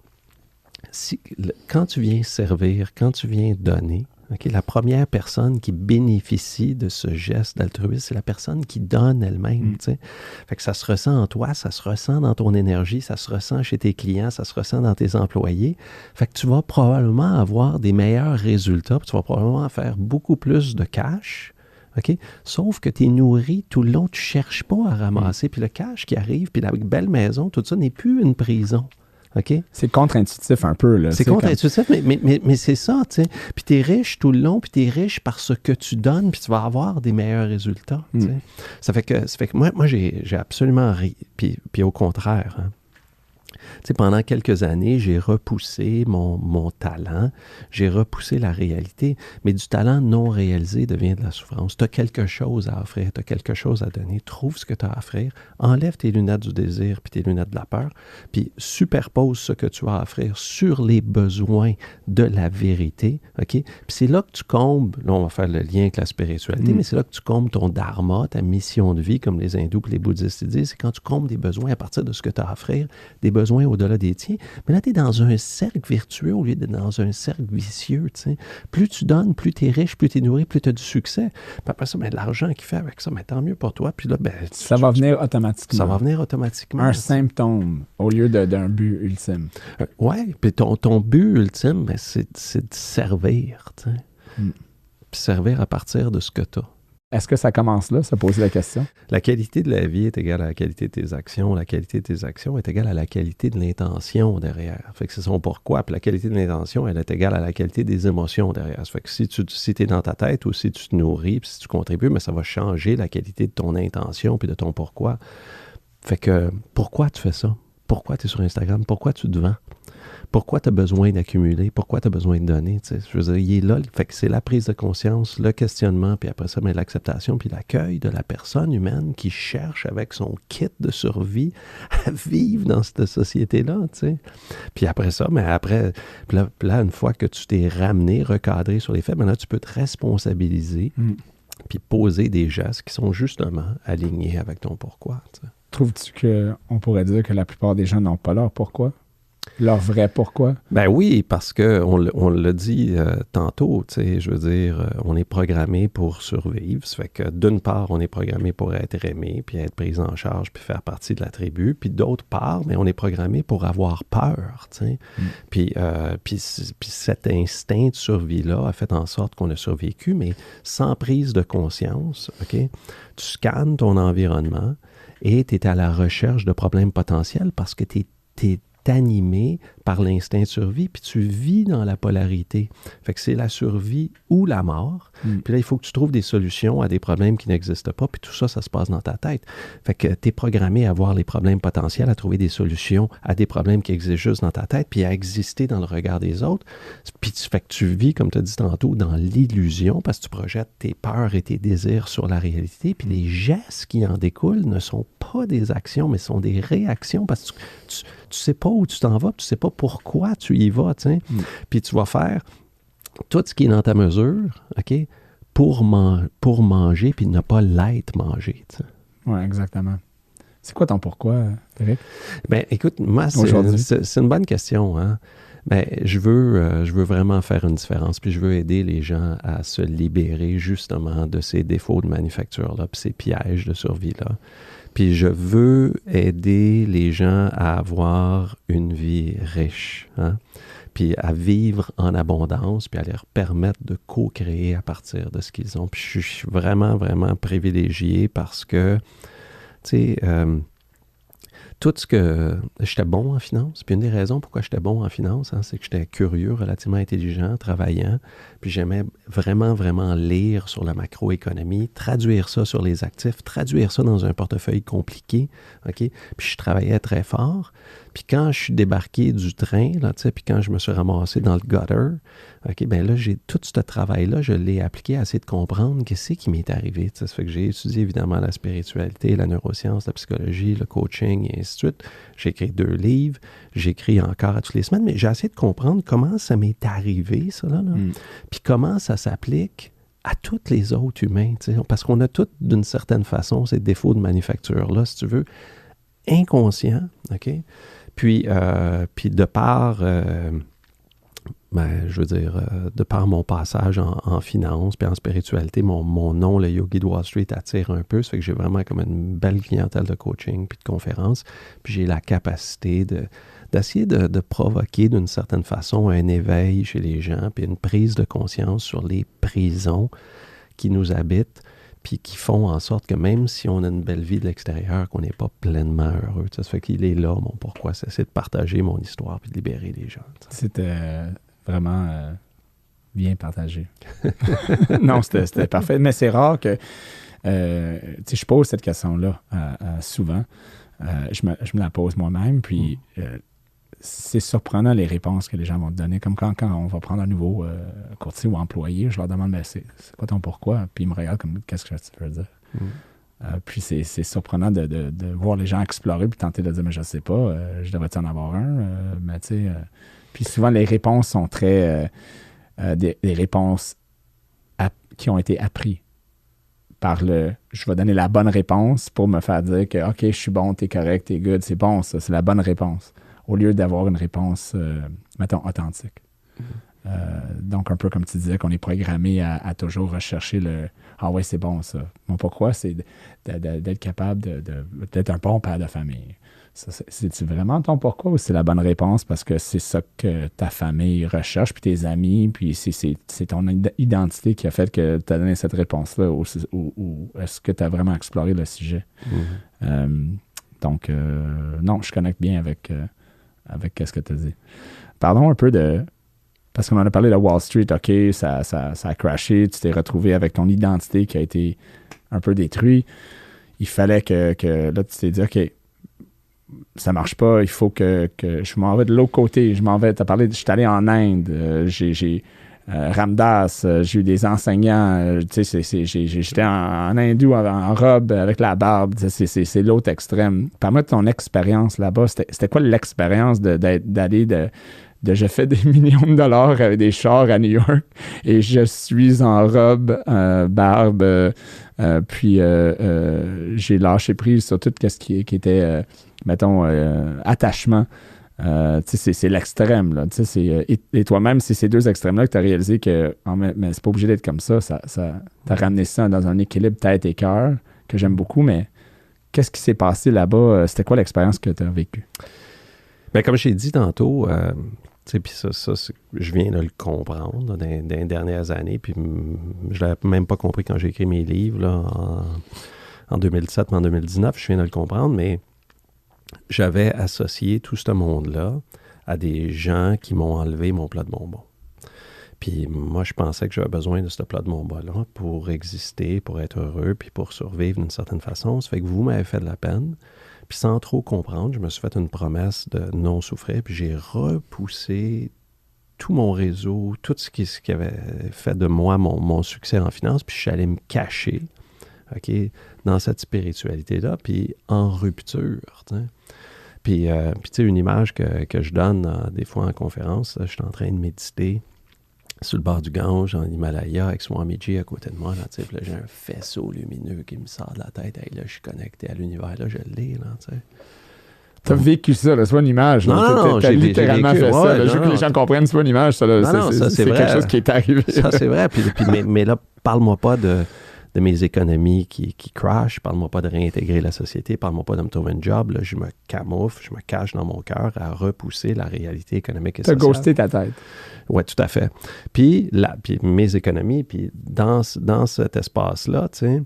quand tu viens servir, quand tu viens donner, la première personne qui bénéficie de ce geste d'altruisme, c'est la personne qui donne elle-même. Fait que ça se ressent en toi, ça se ressent dans ton énergie, ça se ressent chez tes clients, ça se ressent dans tes employés. Fait que tu vas probablement avoir des meilleurs résultats, puis tu vas probablement faire beaucoup plus de cash. Sauf que tu es nourri tout le long, tu ne cherches pas à ramasser. Puis le cash qui arrive, puis la belle maison, tout ça n'est plus une prison. C'est contre-intuitif un peu. Là. C'est contre-intuitif, mais c'est ça, tu sais. Puis tu es riche tout le long, puis tu es riche parce que tu donnes, puis tu vas avoir des meilleurs résultats. Ça fait que moi j'ai absolument ri. Puis au contraire, pendant quelques années, j'ai repoussé mon talent, j'ai repoussé la réalité, mais du talent non réalisé devient de la souffrance. Tu as quelque chose à offrir, tu as quelque chose à donner, trouve ce que tu as à offrir, enlève tes lunettes du désir puis tes lunettes de la peur, puis superpose ce que tu as à offrir sur les besoins de la vérité, Puis c'est là que tu combles, là on va faire le lien avec la spiritualité, mais c'est là que tu combles ton dharma, ta mission de vie, comme les hindous et les bouddhistes disent, c'est quand tu combles des besoins à partir de ce que tu as à offrir, des besoins au-delà des tiens. Mais là, tu es dans un cercle vertueux au lieu d'être dans un cercle vicieux. T'sais. Plus tu donnes, plus tu es riche, plus tu es nourri, plus tu as du succès. Puis après ça, l'argent qu'il fait avec ça, tant mieux pour toi. Puis là, ça va venir automatiquement. Ça va venir automatiquement. Un symptôme au lieu d'un but ultime. Oui, puis ton but ultime, c'est de servir. Puis servir à partir de ce que tu as. Est-ce que ça commence là, ça pose la question? La qualité de la vie est égale à la qualité de tes actions. La qualité de tes actions est égale à la qualité de l'intention derrière. Fait que c'est son pourquoi. Puis la qualité de l'intention, elle est égale à la qualité des émotions derrière. Ça fait que si tu es dans ta tête ou si tu te nourris, puis si tu contribues, mais ça va changer la qualité de ton intention puis de ton pourquoi. Fait que pourquoi tu fais ça? Pourquoi tu es sur Instagram? Pourquoi tu te vends? Pourquoi tu as besoin d'accumuler? Pourquoi tu as besoin de donner? Je veux dire, il est là. Fait que c'est la prise de conscience, le questionnement, puis après ça, l'acceptation, puis l'accueil de la personne humaine qui cherche avec son kit de survie à vivre dans cette société-là. T'sais. Puis après ça, puis là, une fois que tu t'es ramené, recadré sur les faits, maintenant tu peux te responsabiliser, puis poser des gestes qui sont justement alignés avec ton pourquoi. T'sais. Trouves-tu qu'on pourrait dire que la plupart des gens n'ont pas leur pourquoi? Leur vrai pourquoi? Ben oui, parce qu'on l'a dit tantôt, tu sais, je veux dire, on est programmé pour survivre. Ça fait que d'une part, on est programmé pour être aimé, puis être pris en charge, puis faire partie de la tribu. Puis d'autre part, mais on est programmé pour avoir peur, tu sais. Puis cet instinct de survie-là a fait en sorte qu'on a survécu, mais sans prise de conscience, OK? Tu scannes ton environnement et tu es à la recherche de problèmes potentiels parce que tu es animé par l'instinct de survie, puis tu vis dans la polarité. Fait que c'est la survie ou la mort. Puis là, il faut que tu trouves des solutions à des problèmes qui n'existent pas, puis tout ça, ça se passe dans ta tête. Fait que tu es programmé à voir les problèmes potentiels, à trouver des solutions à des problèmes qui existent juste dans ta tête, puis à exister dans le regard des autres. Puis fait que tu vis, comme tu as dit tantôt, dans l'illusion, parce que tu projettes tes peurs et tes désirs sur la réalité, puis les gestes qui en découlent ne sont pas des actions, mais sont des réactions, parce que tu sais pas où tu t'en vas, puis tu sais pas pourquoi tu y vas, tu sais. Puis tu vas faire tout ce qui est dans ta mesure, OK, pour manger, puis ne pas l'être mangé, tu sais. Oui, exactement. C'est quoi ton pourquoi, Éric? Ben, écoute, moi, c'est une bonne question, hein. Ben, je veux vraiment faire une différence, puis je veux aider les gens à se libérer justement de ces défauts de manufacture-là, puis ces pièges de survie-là. Puis je veux aider les gens à avoir une vie riche, hein? Puis à vivre en abondance, puis à leur permettre de co-créer à partir de ce qu'ils ont. Puis je suis vraiment, vraiment privilégié parce que, tu sais, tout ce que... J'étais bon en finance. Puis une des raisons pourquoi j'étais bon en finance, hein, c'est que j'étais curieux, relativement intelligent, travaillant. Puis j'aimais vraiment, vraiment lire sur la macroéconomie, traduire ça sur les actifs, traduire ça dans un portefeuille compliqué. OK? Puis je travaillais très fort. Puis quand je suis débarqué du train, là, tu sais, puis quand je me suis ramassé dans le gutter, OK, bien là, j'ai tout ce travail-là, je l'ai appliqué à essayer de comprendre qu'est-ce qui m'est arrivé. Ça fait que j'ai étudié évidemment la spiritualité, la neuroscience, la psychologie, le coaching et ainsi de suite. J'ai écrit 2 livres, j'écris encore à toutes les semaines, mais j'ai essayé de comprendre comment ça m'est arrivé, ça là. Puis comment ça s'applique à tous les autres humains, tu sais, parce qu'on a tous, d'une certaine façon, ces défauts de manufacture-là, si tu veux, inconscients, OK? Puis de par, je veux dire, de par mon passage en finance puis en spiritualité, mon nom, le Yogi de Wall Street, attire un peu. Ça fait que j'ai vraiment comme une belle clientèle de coaching puis de conférences. Puis j'ai la capacité d'essayer de provoquer d'une certaine façon un éveil chez les gens puis une prise de conscience sur les prisons qui nous habitent puis qui font en sorte que même si on a une belle vie de l'extérieur, qu'on n'est pas pleinement heureux. Ça fait qu'il est là, mon pourquoi. C'est de partager mon histoire puis de libérer les gens. C'était vraiment bien partagé. Non, c'était parfait. Mais c'est rare que... je pose cette question-là souvent. Je me la pose moi-même, puis c'est surprenant les réponses que les gens vont te donner. Comme quand on va prendre un nouveau courtier ou employé, je leur demande, mais c'est quoi ton pourquoi? Puis ils me regardent comme, qu'est-ce que tu veux dire? Puis c'est surprenant de voir les gens explorer puis tenter de dire, mais je sais pas, je devrais-tu en avoir un? Mais tu sais, puis souvent les réponses sont très... des réponses qui ont été apprises par je vais donner la bonne réponse pour me faire dire que, OK, je suis bon, t'es correct, t'es good, c'est bon ça, c'est la bonne réponse. Au lieu d'avoir une réponse, mettons, authentique. Donc, un peu comme tu disais, qu'on est programmé à toujours rechercher « Ah ouais, c'est bon ça ». Mon pourquoi, c'est d'être capable d'être un bon père de famille. C'est-tu vraiment ton pourquoi ou c'est la bonne réponse parce que c'est ça que ta famille recherche, puis tes amis, puis c'est ton identité qui a fait que tu as donné cette réponse-là ou est-ce que tu as vraiment exploré le sujet? Donc, non, je connecte bien avec ce que tu as dit. Parlons un peu parce qu'on en a parlé de Wall Street, OK, ça a crashé, tu t'es retrouvé avec ton identité qui a été un peu détruite. Il fallait que là, tu t'es dit, OK, ça marche pas, il faut que je m'en vais de l'autre côté. Tu as parlé, je suis allé en Inde, j'ai Ramdas, j'ai eu des enseignants, j'étais en hindou, en robe, avec la barbe, c'est l'autre extrême. Parle-moi de ton expérience là-bas, c'était quoi l'expérience d'aller je fais des millions de dollars avec des chars à New York et je suis en robe, barbe, puis j'ai lâché prise sur tout ce qui était, mettons, attachement C'est l'extrême. Là, et toi-même, c'est ces deux extrêmes-là que tu as réalisé que mais c'est pas obligé d'être comme ça. T'as ramené ça dans un équilibre tête et cœur que j'aime beaucoup, mais qu'est-ce qui s'est passé là-bas? C'était quoi l'expérience que tu as vécue? Bien, comme j'ai dit tantôt, puis ça je viens de le comprendre dans les dernières années, puis je ne l'avais même pas compris quand j'ai écrit mes livres là, en 2017, mais en 2019, je viens de le comprendre, mais j'avais associé tout ce monde-là à des gens qui m'ont enlevé mon plat de bonbons. Puis moi, je pensais que j'avais besoin de ce plat de bonbons-là pour exister, pour être heureux, puis pour survivre d'une certaine façon. Ça fait que vous m'avez fait de la peine. Puis sans trop comprendre, je me suis fait une promesse de non souffrir, puis j'ai repoussé tout mon réseau, tout ce qui avait fait de moi mon succès en finance, puis je suis allé me cacher, OK, dans cette spiritualité-là, puis en rupture, t'sais. Puis tu sais, une image que je donne des fois en conférence, je suis en train de méditer sur le bord du Gange, en Himalaya, avec Swamiji à côté de moi, là, tu sais, puis là, j'ai un faisceau lumineux qui me sort de la tête, et là, je suis connecté à l'univers, là, je l'ai, là, tu sais. T'as vécu ça, là, c'est pas une image. Non, t'as littéralement fait ça. Ouais, je veux que les gens comprennent, c'est pas une image, ça. Là. C'est quelque chose qui est arrivé. Ça, c'est vrai. Mais là, parle-moi pas de mes économies qui crashent. Parle-moi pas de réintégrer la société. Parle-moi pas de me trouver un job. Là, je me camoufle, je me cache dans mon cœur à repousser la réalité économique et sociale. T'as ghosté ta tête. Oui, tout à fait. Puis mes économies, puis dans cet espace-là, tu sais,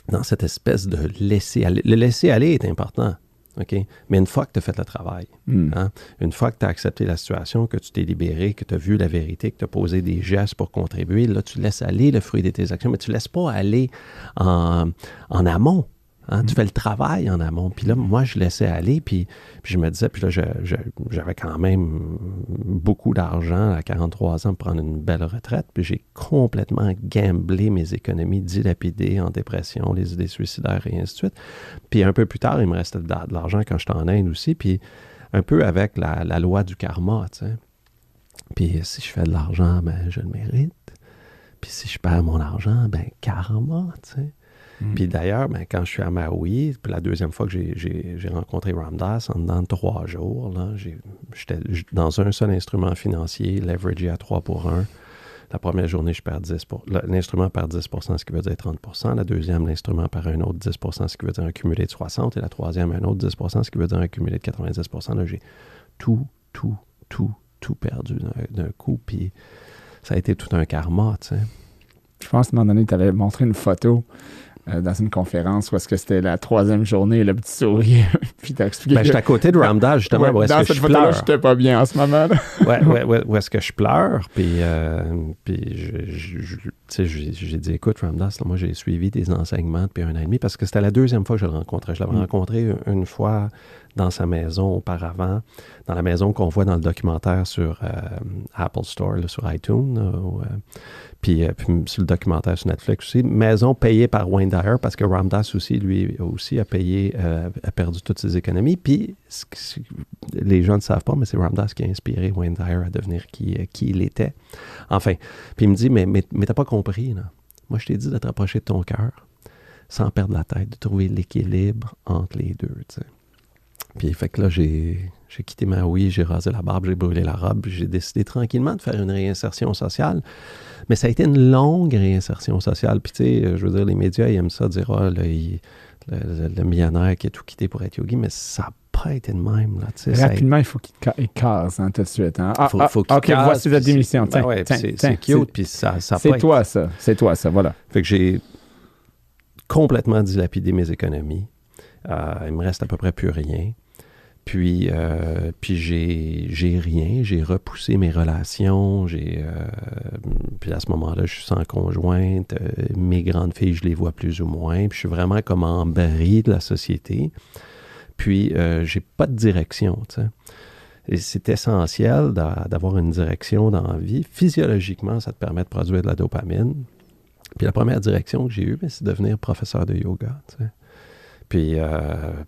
dans cette espèce de laisser-aller. Le laisser-aller est important. OK? Mais une fois que tu as fait le travail, une fois que tu as accepté la situation, que tu t'es libéré, que tu as vu la vérité, que tu as posé des gestes pour contribuer, là, tu laisses aller le fruit de tes actions, mais tu ne laisses pas aller en amont. Tu fais le travail en amont. Puis là, moi, je laissais aller, puis je me disais, puis là, j'avais quand même beaucoup d'argent à 43 ans pour prendre une belle retraite, puis j'ai complètement gamblé mes économies, dilapidé en dépression, les idées suicidaires et ainsi de suite. Puis un peu plus tard, il me restait de l'argent quand j'étais en Inde aussi, puis un peu avec la loi du karma, tu sais. Puis si je fais de l'argent, ben je le mérite. Puis si je perds mon argent, ben karma, tu sais. Puis d'ailleurs, ben, quand je suis à Maui, puis la deuxième fois que j'ai rencontré Ram Dass, en dedans de 3 jours, là, j'étais dans un seul instrument financier, leveragé à 3 pour 1. La première journée, je perds 10 l'instrument perd 10 ce qui veut dire 30 La deuxième, l'instrument perd un autre 10 ce qui veut dire un cumulé de 60 Et la troisième, un autre 10 ce qui veut dire un cumulé de 90 Là, j'ai tout perdu d'un coup. Puis ça a été tout un karma, tu sais. Je pense qu'à un moment donné, tu avais montré une photo dans une conférence où est-ce que c'était la 3e journée, le petit sourire, puis t'as expliqué... Ben, j'étais à côté de Ram Dass, justement, où est-ce que je pleure. Dans cette photo-là, j'étais pas bien en ce moment. Où est-ce que je pleure, puis j'ai dit, écoute, Ram Dass, moi, j'ai suivi tes enseignements depuis 1 an et demi, parce que c'était la 2e fois que je le rencontrais. Je l'avais rencontré une fois dans sa maison auparavant, dans la maison qu'on voit dans le documentaire sur Apple Store, là, sur iTunes, puis sur le documentaire sur Netflix aussi. Maison payée par Wayne Dyer, parce que Ram Dass aussi, lui aussi, a perdu toutes ses économies. Puis, les gens ne savent pas, mais c'est Ram Dass qui a inspiré Wayne Dyer à devenir qui il était. Enfin, puis il me dit, mais t'as pas compris, là. Moi, je t'ai dit de te rapprocher de ton cœur, sans perdre la tête, de trouver l'équilibre entre les deux, tu sais. Puis, fait que là, j'ai quitté Maui, j'ai rasé la barbe, j'ai brûlé la robe, j'ai décidé tranquillement de faire une réinsertion sociale. Mais ça a été une longue réinsertion sociale. Puis, tu sais, je veux dire, les médias, ils aiment ça, dire, le millionnaire qui a tout quitté pour être yogi, mais ça n'a pas été de même, là, tu sais. Rapidement, il faut qu'il casse, tout de suite. Hein? Faut qu'il casse. Voici votre démission. Ben ouais, c'est cute, puis ça c'est toi, ça. C'est toi, ça, voilà. Fait que j'ai complètement dilapidé mes économies. Il me reste à peu près plus rien. Puis j'ai rien, j'ai repoussé mes relations, puis à ce moment-là, je suis sans conjointe, mes grandes filles, je les vois plus ou moins, puis je suis vraiment comme en bris de la société, puis j'ai pas de direction, tu sais. Et c'est essentiel d'avoir une direction dans la vie. Physiologiquement, ça te permet de produire de la dopamine. Puis la première direction que j'ai eue, c'est devenir professeur de yoga, tu sais. Puis,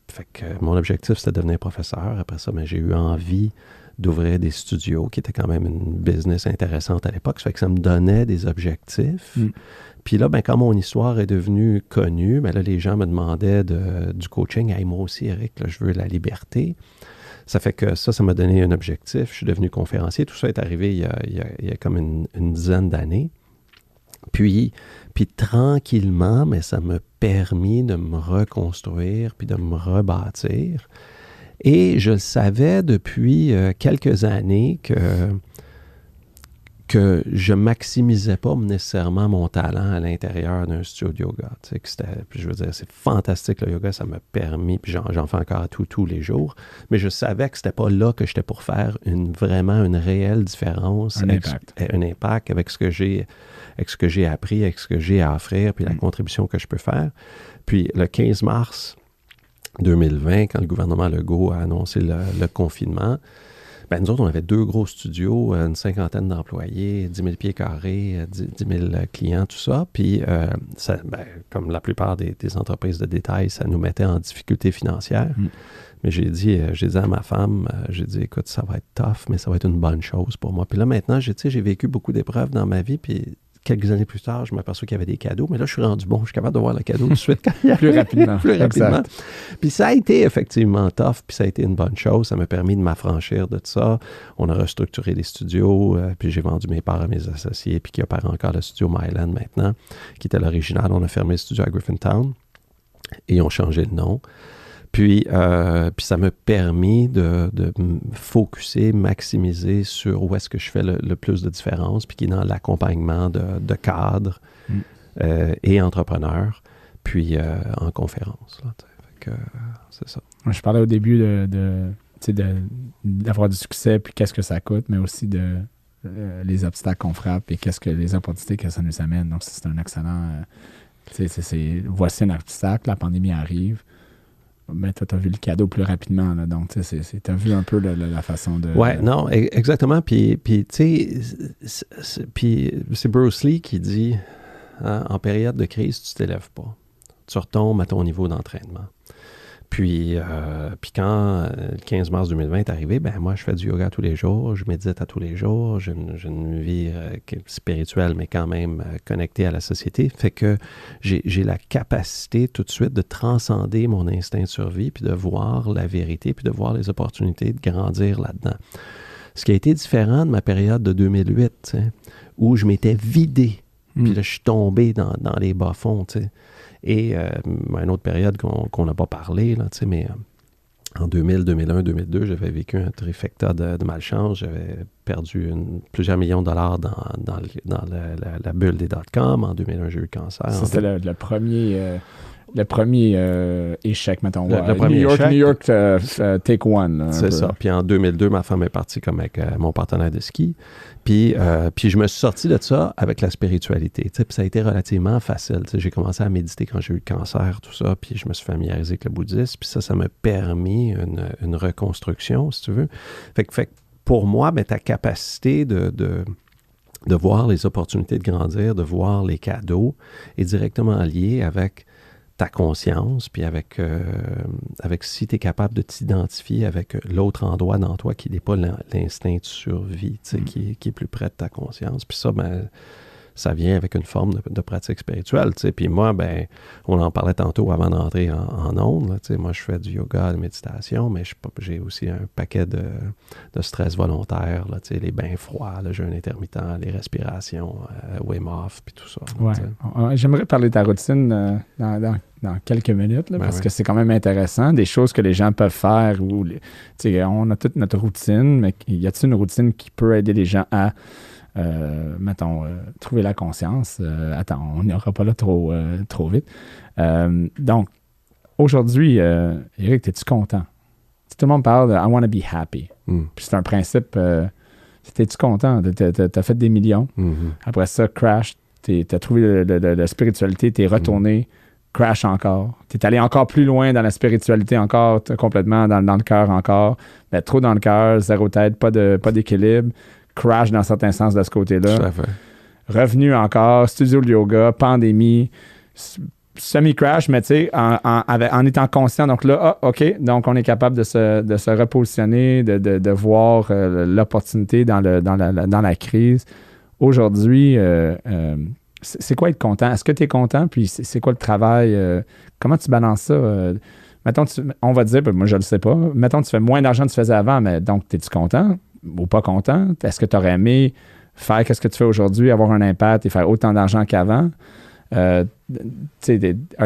fait que mon objectif, c'était de devenir professeur. Après ça, j'ai eu envie d'ouvrir des studios, qui était quand même une business intéressante à l'époque. Ça fait que ça me donnait des objectifs. Puis là, quand mon histoire est devenue connue, là, les gens me demandaient du coaching. Hey, moi aussi, Eric, là, je veux la liberté. Ça fait que ça m'a donné un objectif. Je suis devenu conférencier. Tout ça est arrivé il y a comme une dizaine d'années. Puis tranquillement, mais ça m'a permis de me reconstruire puis de me rebâtir. Et je le savais depuis quelques années que je maximisais pas nécessairement mon talent à l'intérieur d'un studio de yoga. Tu sais, puis je veux dire, c'est fantastique le yoga, ça m'a permis, puis j'en fais encore tous les jours, mais je savais que c'était pas là que j'étais pour faire vraiment une réelle différence, un impact avec ce que j'ai appris, avec ce que j'ai à offrir, puis la contribution que je peux faire. Puis le 15 mars 2020, quand le gouvernement Legault a annoncé le confinement, ben nous autres, on avait 2 gros studios, une 50aine d'employés, 10 000 pieds carrés, 10 000 clients, tout ça. Puis, comme la plupart des entreprises de détail, ça nous mettait en difficulté financière. Mais j'ai dit à ma femme, écoute, ça va être tough, mais ça va être une bonne chose pour moi. Puis là, maintenant, j'ai vécu beaucoup d'épreuves dans ma vie, puis quelques années plus tard, je m'aperçois qu'il y avait des cadeaux, mais là, je suis rendu bon. Je suis capable de voir le cadeau tout de suite. Plus rapidement. Puis ça a été effectivement tough, puis ça a été une bonne chose. Ça m'a permis de m'affranchir de tout ça. On a restructuré les studios, puis j'ai vendu mes parts à mes associés, puis qui opère encore le studio Myland maintenant, qui était l'original. On a fermé le studio à Griffintown et on a changé le nom. Puis ça m'a permis de me focusser, maximiser sur où est-ce que je fais le plus de différence, puis qui est dans l'accompagnement de cadres et entrepreneurs, puis en conférence. Là, fait que, c'est ça. Je parlais au début d'avoir du succès, puis qu'est-ce que ça coûte, mais aussi les obstacles qu'on frappe et les opportunités que ça nous amène. Donc, c'est un excellent... voici un obstacle, la pandémie arrive. Mais toi, tu as vu le cadeau plus rapidement. Là, donc, tu as vu un peu la façon de... Oui, non, exactement. Puis tu sais, c'est Bruce Lee qui dit, en période de crise, tu ne t'élèves pas. Tu retombes à ton niveau d'entraînement. Puis quand le 15 mars 2020 est arrivé, ben moi, je fais du yoga tous les jours, je médite à tous les jours, j'ai une vie spirituelle, mais quand même connectée à la société. Fait que j'ai la capacité tout de suite de transcender mon instinct de survie, puis de voir la vérité, puis de voir les opportunités de grandir là-dedans. Ce qui a été différent de ma période de 2008, où je m'étais vidé, puis là, je suis tombé dans les bas-fonds, tu sais. Et une autre période qu'on n'a pas parlé, là, mais en 2000, 2001, 2002, j'avais vécu un trifecta de malchance. J'avais perdu plusieurs millions de dollars dans la bulle des dot-com. En 2001, j'ai eu le cancer. Ça, c'était le premier échec, mettons. Le premier échec. New York Take One. C'est ça. Puis en 2002, ma femme est partie comme avec mon partenaire de ski. Puis je me suis sorti de ça avec la spiritualité. Puis ça a été relativement facile. J'ai commencé à méditer quand j'ai eu le cancer, tout ça. Puis je me suis familiarisé avec le bouddhisme. Puis ça m'a permis une reconstruction, si tu veux. Fait que pour moi, ta capacité de voir les opportunités de grandir, de voir les cadeaux, est directement liée avec ta conscience, puis avec si tu es capable de t'identifier avec l'autre endroit dans toi qui n'est pas l'instinct de survie, qui est plus près de ta conscience. Puis ça, ça vient avec une forme de pratique spirituelle. Puis moi, on en parlait tantôt avant d'entrer en ondes. Là, moi, je fais du yoga, de méditation, mais j'ai aussi un paquet de stress volontaire, là, les bains froids, le jeûne intermittent, les respirations, Wim Hof, puis tout ça. Là, j'aimerais parler de ta routine dans quelques minutes, là, parce que c'est quand même intéressant. Des choses que les gens peuvent faire. On a toute notre routine, mais y a-t-il une routine qui peut aider les gens à trouver la conscience? On n'ira pas là trop vite. Donc, aujourd'hui, Éric, es-tu content? Tout le monde parle de « I want to be happy ». Puis c'est un principe, es-tu content? T'as fait des millions. Après ça, crash, t'as trouvé la spiritualité, t'es retourné, crash encore. T'es allé encore plus loin dans la spiritualité, encore complètement dans le cœur encore. Mais trop dans le cœur, zéro tête, pas d'équilibre. Crash dans certains sens de ce côté-là. Tout à fait. Revenu encore, studio de yoga, pandémie, semi-crash, mais tu sais, en étant conscient. Donc là, OK, donc on est capable de se repositionner, de voir l'opportunité dans la crise. Aujourd'hui, c'est quoi être content? Est-ce que tu es content? Puis c'est quoi le travail? Comment tu balances ça? mettons, on va dire, moi je le sais pas, mettons, tu fais moins d'argent que tu faisais avant, mais donc, es-tu content ou pas content? Est-ce que tu aurais aimé faire qu'est-ce que tu fais aujourd'hui, avoir un impact et faire autant d'argent qu'avant? Are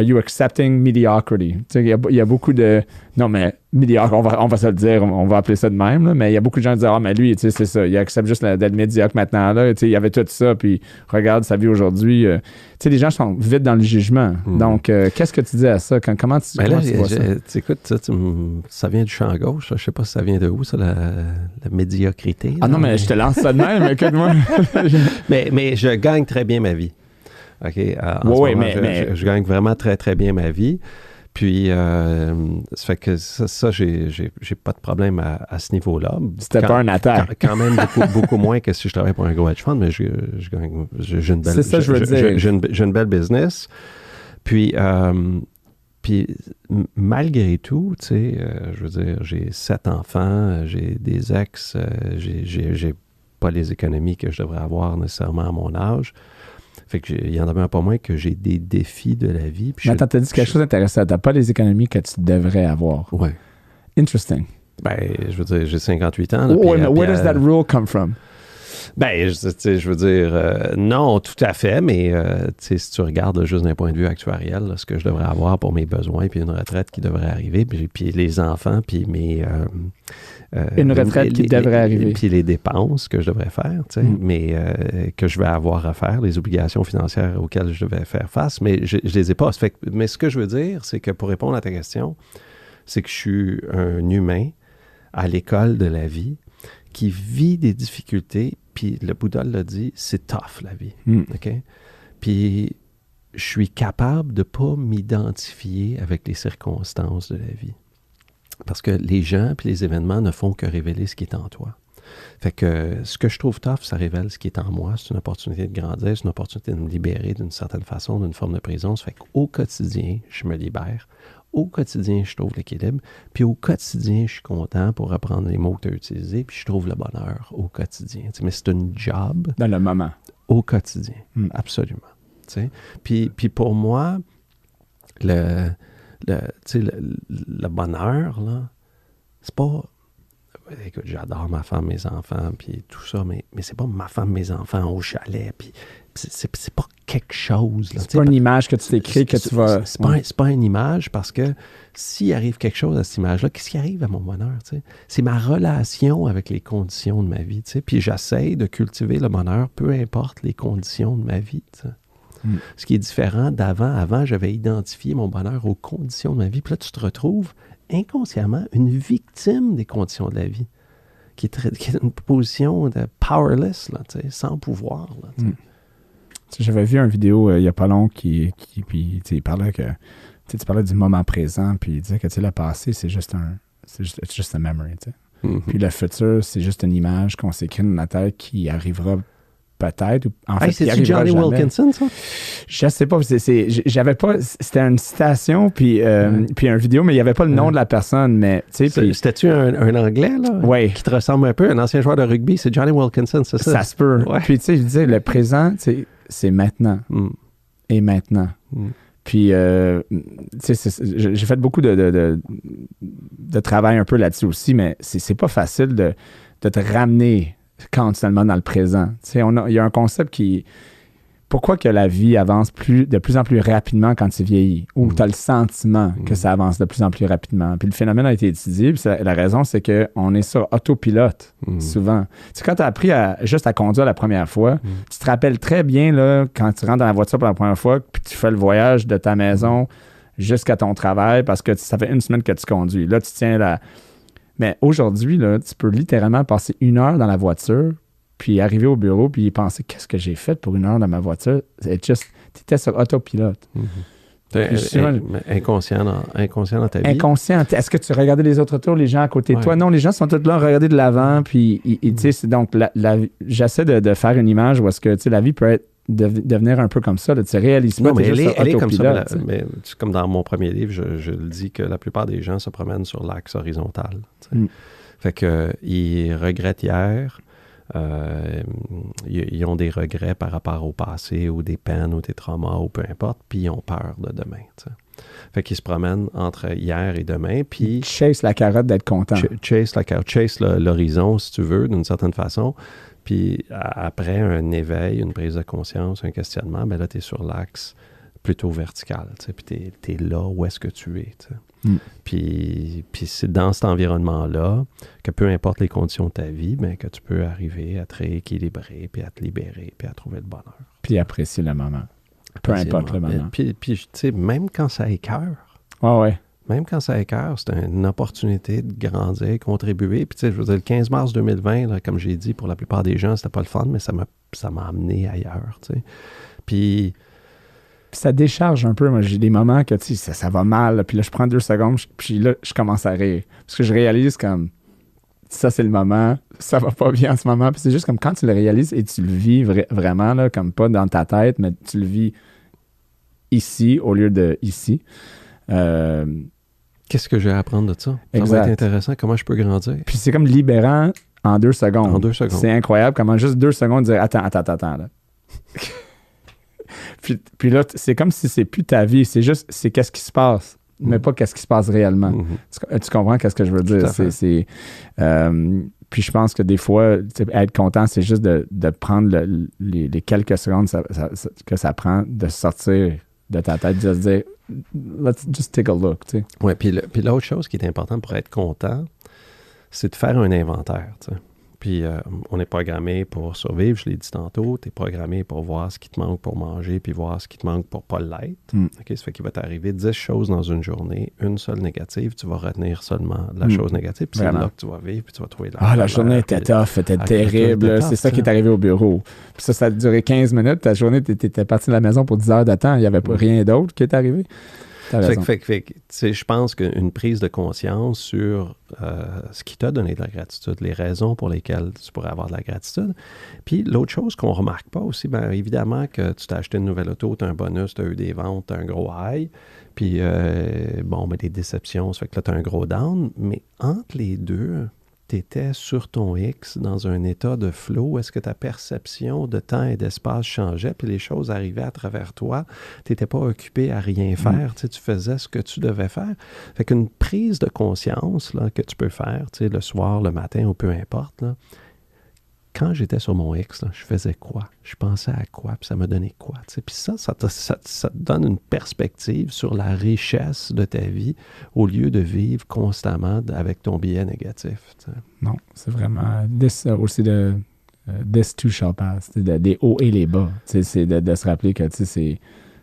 you accepting mediocrity? Il y a beaucoup de... Non, mais médiocre, on va se le dire, on va appeler ça de même, là, mais il y a beaucoup de gens qui disent « Ah, mais lui, c'est ça, il accepte juste d'être médiocre maintenant. Là, il y avait tout ça, puis regarde sa vie aujourd'hui. » Les gens sont vite dans le jugement. Donc, qu'est-ce que tu dis à ça? Comment tu vois ça? Écoute, ça vient du champ gauche. Je sais pas si ça vient de où, ça, la médiocrité. Ah non, mais je te lance ça de même, écoute-moi. mais je gagne très bien ma vie. OK? Je gagne vraiment très, très bien ma vie. Puis, ça fait que ça j'ai pas de problème à ce niveau-là. C'était pas un attaque. Quand même beaucoup moins que si je travaillais pour un gros hedge fund, mais j'ai une belle... C'est ça, je veux dire. J'ai une belle business. Puis malgré tout, tu sais, je veux dire, j'ai 7 enfants, j'ai des ex, j'ai pas les économies que je devrais avoir nécessairement à mon âge. Fait qu'il y en avait pas moins que j'ai des défis de la vie. Mais attends, t'as dit quelque chose d'intéressant. T'as pas les économies que tu devrais avoir. Oui. Interesting. Ben, je veux dire, j'ai 58 ans. Where does that rule come from? Ben, je veux dire, non, tout à fait, mais si tu regardes juste d'un point de vue actuariel, là, ce que je devrais avoir pour mes besoins, puis une retraite qui devrait arriver, puis les enfants, puis mes... une retraite qui devrait arriver. Puis les dépenses que je devrais faire, mais que je vais avoir à faire, les obligations financières auxquelles je devais faire face, mais je les ai pas. Mais ce que je veux dire, c'est que pour répondre à ta question, c'est que je suis un humain à l'école de la vie qui vit des difficultés, puis le Bouddha l'a dit, c'est tough la vie, OK? Puis je suis capable de ne pas m'identifier avec les circonstances de la vie. Parce que les gens puis les événements ne font que révéler ce qui est en toi. Fait que ce que je trouve tough, ça révèle ce qui est en moi. C'est une opportunité de grandir, c'est une opportunité de me libérer d'une certaine façon, d'une forme de prison. Ça fait qu'au quotidien, je me libère. Au quotidien, je trouve l'équilibre. Puis au quotidien, je suis content pour reprendre les mots que tu as utilisés. Puis je trouve le bonheur au quotidien. T'sais, mais c'est une job. Dans le moment. Au quotidien. Absolument. T'sais. Puis pour moi, le bonheur, là, c'est pas... Écoute, j'adore ma femme, mes enfants, puis tout ça, mais c'est pas ma femme, mes enfants au chalet, puis c'est pas quelque chose. Là, c'est pas une image que tu t'écris, que tu vas... C'est pas une image, parce que s'il arrive quelque chose à cette image-là, qu'est-ce qui arrive à mon bonheur? T'sais? C'est ma relation avec les conditions de ma vie, t'sais? Puis j'essaie de cultiver le bonheur, peu importe les conditions de ma vie, t'sais. Ce qui est différent d'avant. Avant, j'avais identifié mon bonheur aux conditions de ma vie. Puis là, tu te retrouves inconsciemment une victime des conditions de la vie, qui est une position de powerless, là, sans pouvoir. Là, J'avais vu une vidéo il n'y a pas long puis il parlait que tu parlais du moment présent, puis il disait que le passé, c'est juste un memory. Puis le futur, c'est juste une image qu'on s'écrit dans la tête qui arrivera peut-être. En fait, c'est Johnny Wilkinson, ça? Je sais pas. J'avais pas... C'était une citation, puis une vidéo, mais il n'y avait pas le nom de la personne. Mais, c'était-tu un Anglais, là? Oui. Qui te ressemble un peu, un ancien joueur de rugby? C'est Johnny Wilkinson, c'est ça? Ça se peut. Ouais. Puis, je disais, le présent, c'est maintenant. Et maintenant. Puis, j'ai fait beaucoup de travail un peu là-dessus aussi, mais c'est pas facile de te ramener continuellement dans le présent. Il y a un concept qui... Pourquoi que la vie avance de plus en plus rapidement quand tu vieillis? Ou tu as le sentiment que ça avance de plus en plus rapidement. Puis le phénomène a été étudié. Puis la raison, c'est qu'on est sur autopilote, souvent. Quand tu as appris juste à conduire la première fois, tu te rappelles très bien là, quand tu rentres dans la voiture pour la première fois, puis tu fais le voyage de ta maison jusqu'à ton travail parce que ça fait une semaine que tu conduis. Là, tu tiens la... Mais aujourd'hui, là, tu peux littéralement passer 1 heure dans la voiture, puis arriver au bureau, puis penser « Qu'est-ce que j'ai fait pour 1 heure dans ma voiture? » Tu étais sur autopilote. Inconscient dans ta vie. Inconscient. Est-ce que tu regardais les autres autour, les gens à côté de toi? Non, les gens sont tous là à regarder de l'avant, puis donc j'essaie de faire une image où est-ce que la vie peut devenir un peu comme ça. Là, tu réalises pas. Non, mais elle est comme ça. Mais comme dans mon premier livre, je le dis que la plupart des gens se promènent sur l'axe horizontal. Fait qu'ils regrettent hier. Ils ont des regrets par rapport au passé ou des peines ou des traumas ou peu importe, puis ils ont peur de demain. T'sais. Fait qu'il se promène entre hier et demain, puis... Chase la carotte d'être content. Chase la carotte, chase l'horizon, si tu veux, d'une certaine façon. Puis après un éveil, une prise de conscience, un questionnement, ben là, tu es sur l'axe plutôt vertical, tu sais, puis tu es là où est-ce que tu es, tu sais. Puis c'est dans cet environnement-là que peu importe les conditions de ta vie, ben, que tu peux arriver à te rééquilibrer, puis à te libérer, puis à trouver le bonheur. Puis apprécier le moment. Peu importe le moment. Puis tu sais, même quand ça écœure, ouais. Même quand ça écœure, c'est une opportunité de grandir, contribuer. Puis tu sais, je veux dire, le 15 mars 2020, là, comme j'ai dit, pour la plupart des gens, c'était pas le fun, mais ça m'a amené ailleurs, tu sais. Puis ça décharge un peu. Moi, j'ai des moments que, tu sais, ça va mal. Là, puis là, je prends 2 secondes, puis là, je commence à rire. Parce que je réalise comme, ça, c'est le moment. Ça va pas bien en ce moment. Puis c'est juste comme quand tu le réalises et tu le vis vraiment, là, comme pas dans ta tête, mais tu le vis ici au lieu de ici. Qu'est-ce que j'ai à apprendre de ça? Exact. Ça va être intéressant. Comment je peux grandir? Puis c'est comme libérant en 2 secondes. En 2 secondes. C'est incroyable comment juste 2 secondes dire « Attends, là. » Puis là, c'est comme si c'est plus ta vie, c'est juste, c'est qu'est-ce qui se passe, mais pas qu'est-ce qui se passe réellement. Tu comprends qu'est-ce que je veux dire? Puis je pense que des fois, être content, c'est juste de prendre les quelques secondes que ça prend de sortir de ta tête, de se dire « Let's just take a look ». Oui, puis l'autre chose qui est importante pour être content, c'est de faire un inventaire, tu sais. Puis on est programmé pour survivre, je l'ai dit tantôt. Tu es programmé pour voir ce qui te manque pour manger, puis voir ce qui te manque pour pas l'être. Okay? Ça fait qu'il va t'arriver 10 choses dans une journée, une seule négative. Tu vas retenir seulement la chose négative, puis c'est là que tu vas vivre, puis tu vas trouver la journée était tough, était terrible. C'est ça qui est arrivé au bureau. Puis ça a duré 15 minutes. Ta journée, tu étais parti de la maison pour 10 heures de temps. Il n'y avait pas rien d'autre qui est arrivé. Je pense qu'une prise de conscience sur ce qui t'a donné de la gratitude, les raisons pour lesquelles tu pourrais avoir de la gratitude. Puis l'autre chose qu'on ne remarque pas aussi, bien évidemment que tu t'as acheté une nouvelle auto, tu as un bonus, tu as eu des ventes, tu as un gros high, puis des déceptions, ça fait que là tu as un gros down, mais entre les deux, tu étais sur ton X dans un état de flow, est-ce que ta perception de temps et d'espace changeait, puis les choses arrivaient à travers toi, tu n'étais pas occupé à rien faire, tu faisais ce que tu devais faire. Fait qu'une prise de conscience là, que tu peux faire, le soir, le matin ou peu importe, là, quand j'étais sur mon X, là, je faisais quoi? Je pensais à quoi? Puis ça me donnait quoi? Puis ça te donne une perspective sur la richesse de ta vie au lieu de vivre constamment avec ton biais négatif. T'sais. Non, c'est vraiment... aussi this too shall pass. Des hauts et les bas. C'est de se rappeler que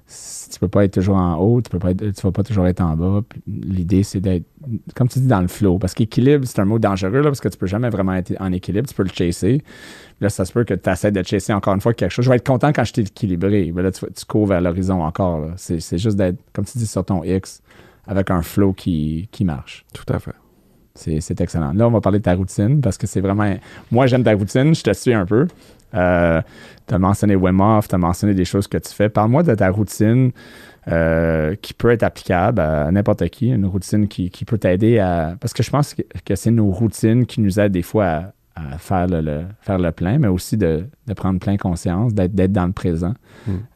tu peux pas être toujours en haut, tu vas pas toujours être en bas. Puis l'idée, c'est d'être, comme tu dis, dans le flow. Parce qu'équilibre, c'est un mot dangereux, là, parce que tu peux jamais vraiment être en équilibre. Tu peux le chasser. Puis là, ça se peut que tu essaies de chasser encore une fois quelque chose. Je vais être content quand je t'ai équilibré. Mais là, tu cours vers l'horizon encore. Là. C'est juste d'être, comme tu dis, sur ton X, avec un flow qui marche. Tout à fait. C'est excellent. Là, on va parler de ta routine, parce que c'est vraiment... Moi, j'aime ta routine. Je te suis un peu. Tu as mentionné Wim Hof, tu as mentionné des choses que tu fais. Parle-moi de ta routine qui peut être applicable à n'importe qui, une routine qui peut t'aider à... Parce que je pense que c'est nos routines qui nous aident des fois à faire le plein, mais aussi de prendre plein conscience, d'être dans le présent.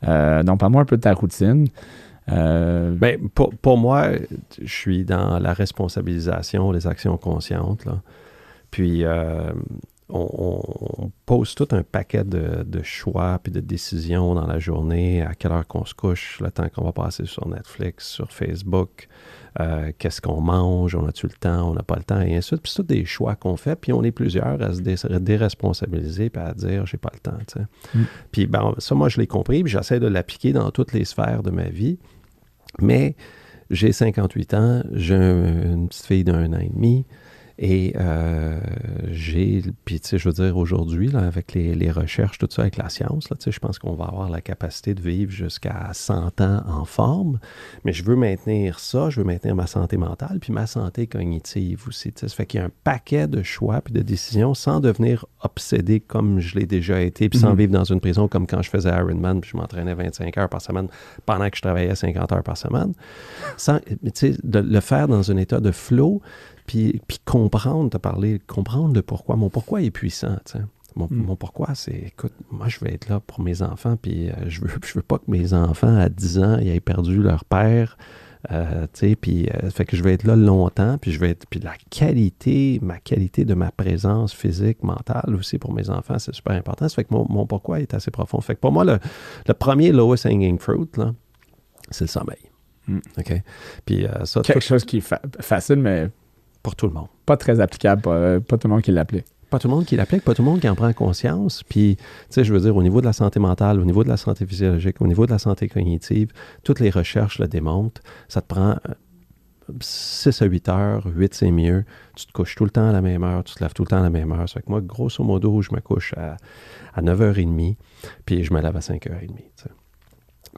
Donc, parle-moi un peu de ta routine. Pour moi, je suis dans la responsabilisation des actions conscientes. Là. Puis... On pose tout un paquet de choix puis de décisions dans la journée, à quelle heure qu'on se couche, le temps qu'on va passer sur Netflix, sur Facebook, qu'est-ce qu'on mange, on a-tu le temps, on n'a pas le temps, et ainsi de suite. Puis c'est tous des choix qu'on fait, puis on est plusieurs à se déresponsabiliser puis à dire « j'ai pas le temps ». Tu sais. Puis ça, moi, je l'ai compris, puis j'essaie de l'appliquer dans toutes les sphères de ma vie. Mais j'ai 58 ans, j'ai une petite fille d'1 an et demi, et puis tu sais, je veux dire, aujourd'hui, là, avec les recherches, tout ça, avec la science, là, tu sais, je pense qu'on va avoir la capacité de vivre jusqu'à 100 ans en forme, mais je veux maintenir ça, je veux maintenir ma santé mentale, puis ma santé cognitive aussi, tu sais, ça fait qu'il y a un paquet de choix puis de décisions sans devenir obsédé comme je l'ai déjà été, puis sans vivre dans une prison comme quand je faisais Ironman, puis je m'entraînais 25 heures par semaine pendant que je travaillais 50 heures par semaine, sans, tu sais, de le faire dans un état de flow. Puis comprendre, comprendre le pourquoi. Mon pourquoi est puissant, tu sais. Mon pourquoi, c'est, écoute, moi, je veux être là pour mes enfants, puis je veux pas que mes enfants, à 10 ans, ils aient perdu leur père Puis fait que je vais être là longtemps, puis puis ma qualité de ma présence physique, mentale aussi pour mes enfants, c'est super important. Ça fait que mon pourquoi est assez profond. Fait que pour moi, le premier lowest hanging fruit, là, c'est le sommeil. OK? Puis ça... Quelque chose qui est facile, mais... Pour tout le monde. Pas très applicable, pas tout le monde qui l'applique. Pas tout le monde qui l'applique, pas tout le monde qui en prend conscience. Puis, tu sais, je veux dire, au niveau de la santé mentale, au niveau de la santé physiologique, au niveau de la santé cognitive, toutes les recherches le démontrent. Ça te prend 6 à 8 heures, 8 c'est mieux. Tu te couches tout le temps à la même heure, tu te lèves tout le temps à la même heure. Ça fait que moi, grosso modo, je me couche à 9h30, puis je me lève à 5h30, tu sais.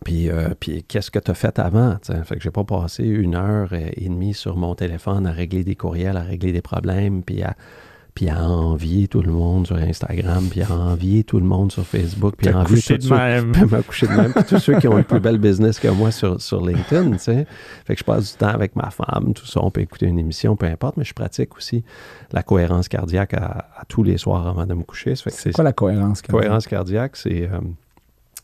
Puis qu'est-ce que tu as fait avant? T'sais? Fait que j'ai pas passé 1h30 sur mon téléphone à régler des courriels, à régler des problèmes, puis à envier tout le monde sur Instagram, puis à envier tout le monde sur Facebook, puis à envier tout m'a couché de même. Puis tous ceux qui ont une plus belle business que moi sur LinkedIn, tu sais. Fait que je passe du temps avec ma femme, tout ça, on peut écouter une émission, peu importe, mais je pratique aussi la cohérence cardiaque à tous les soirs avant de me coucher. Ça fait que c'est quoi la cohérence cardiaque? Cohérence cardiaque, c'est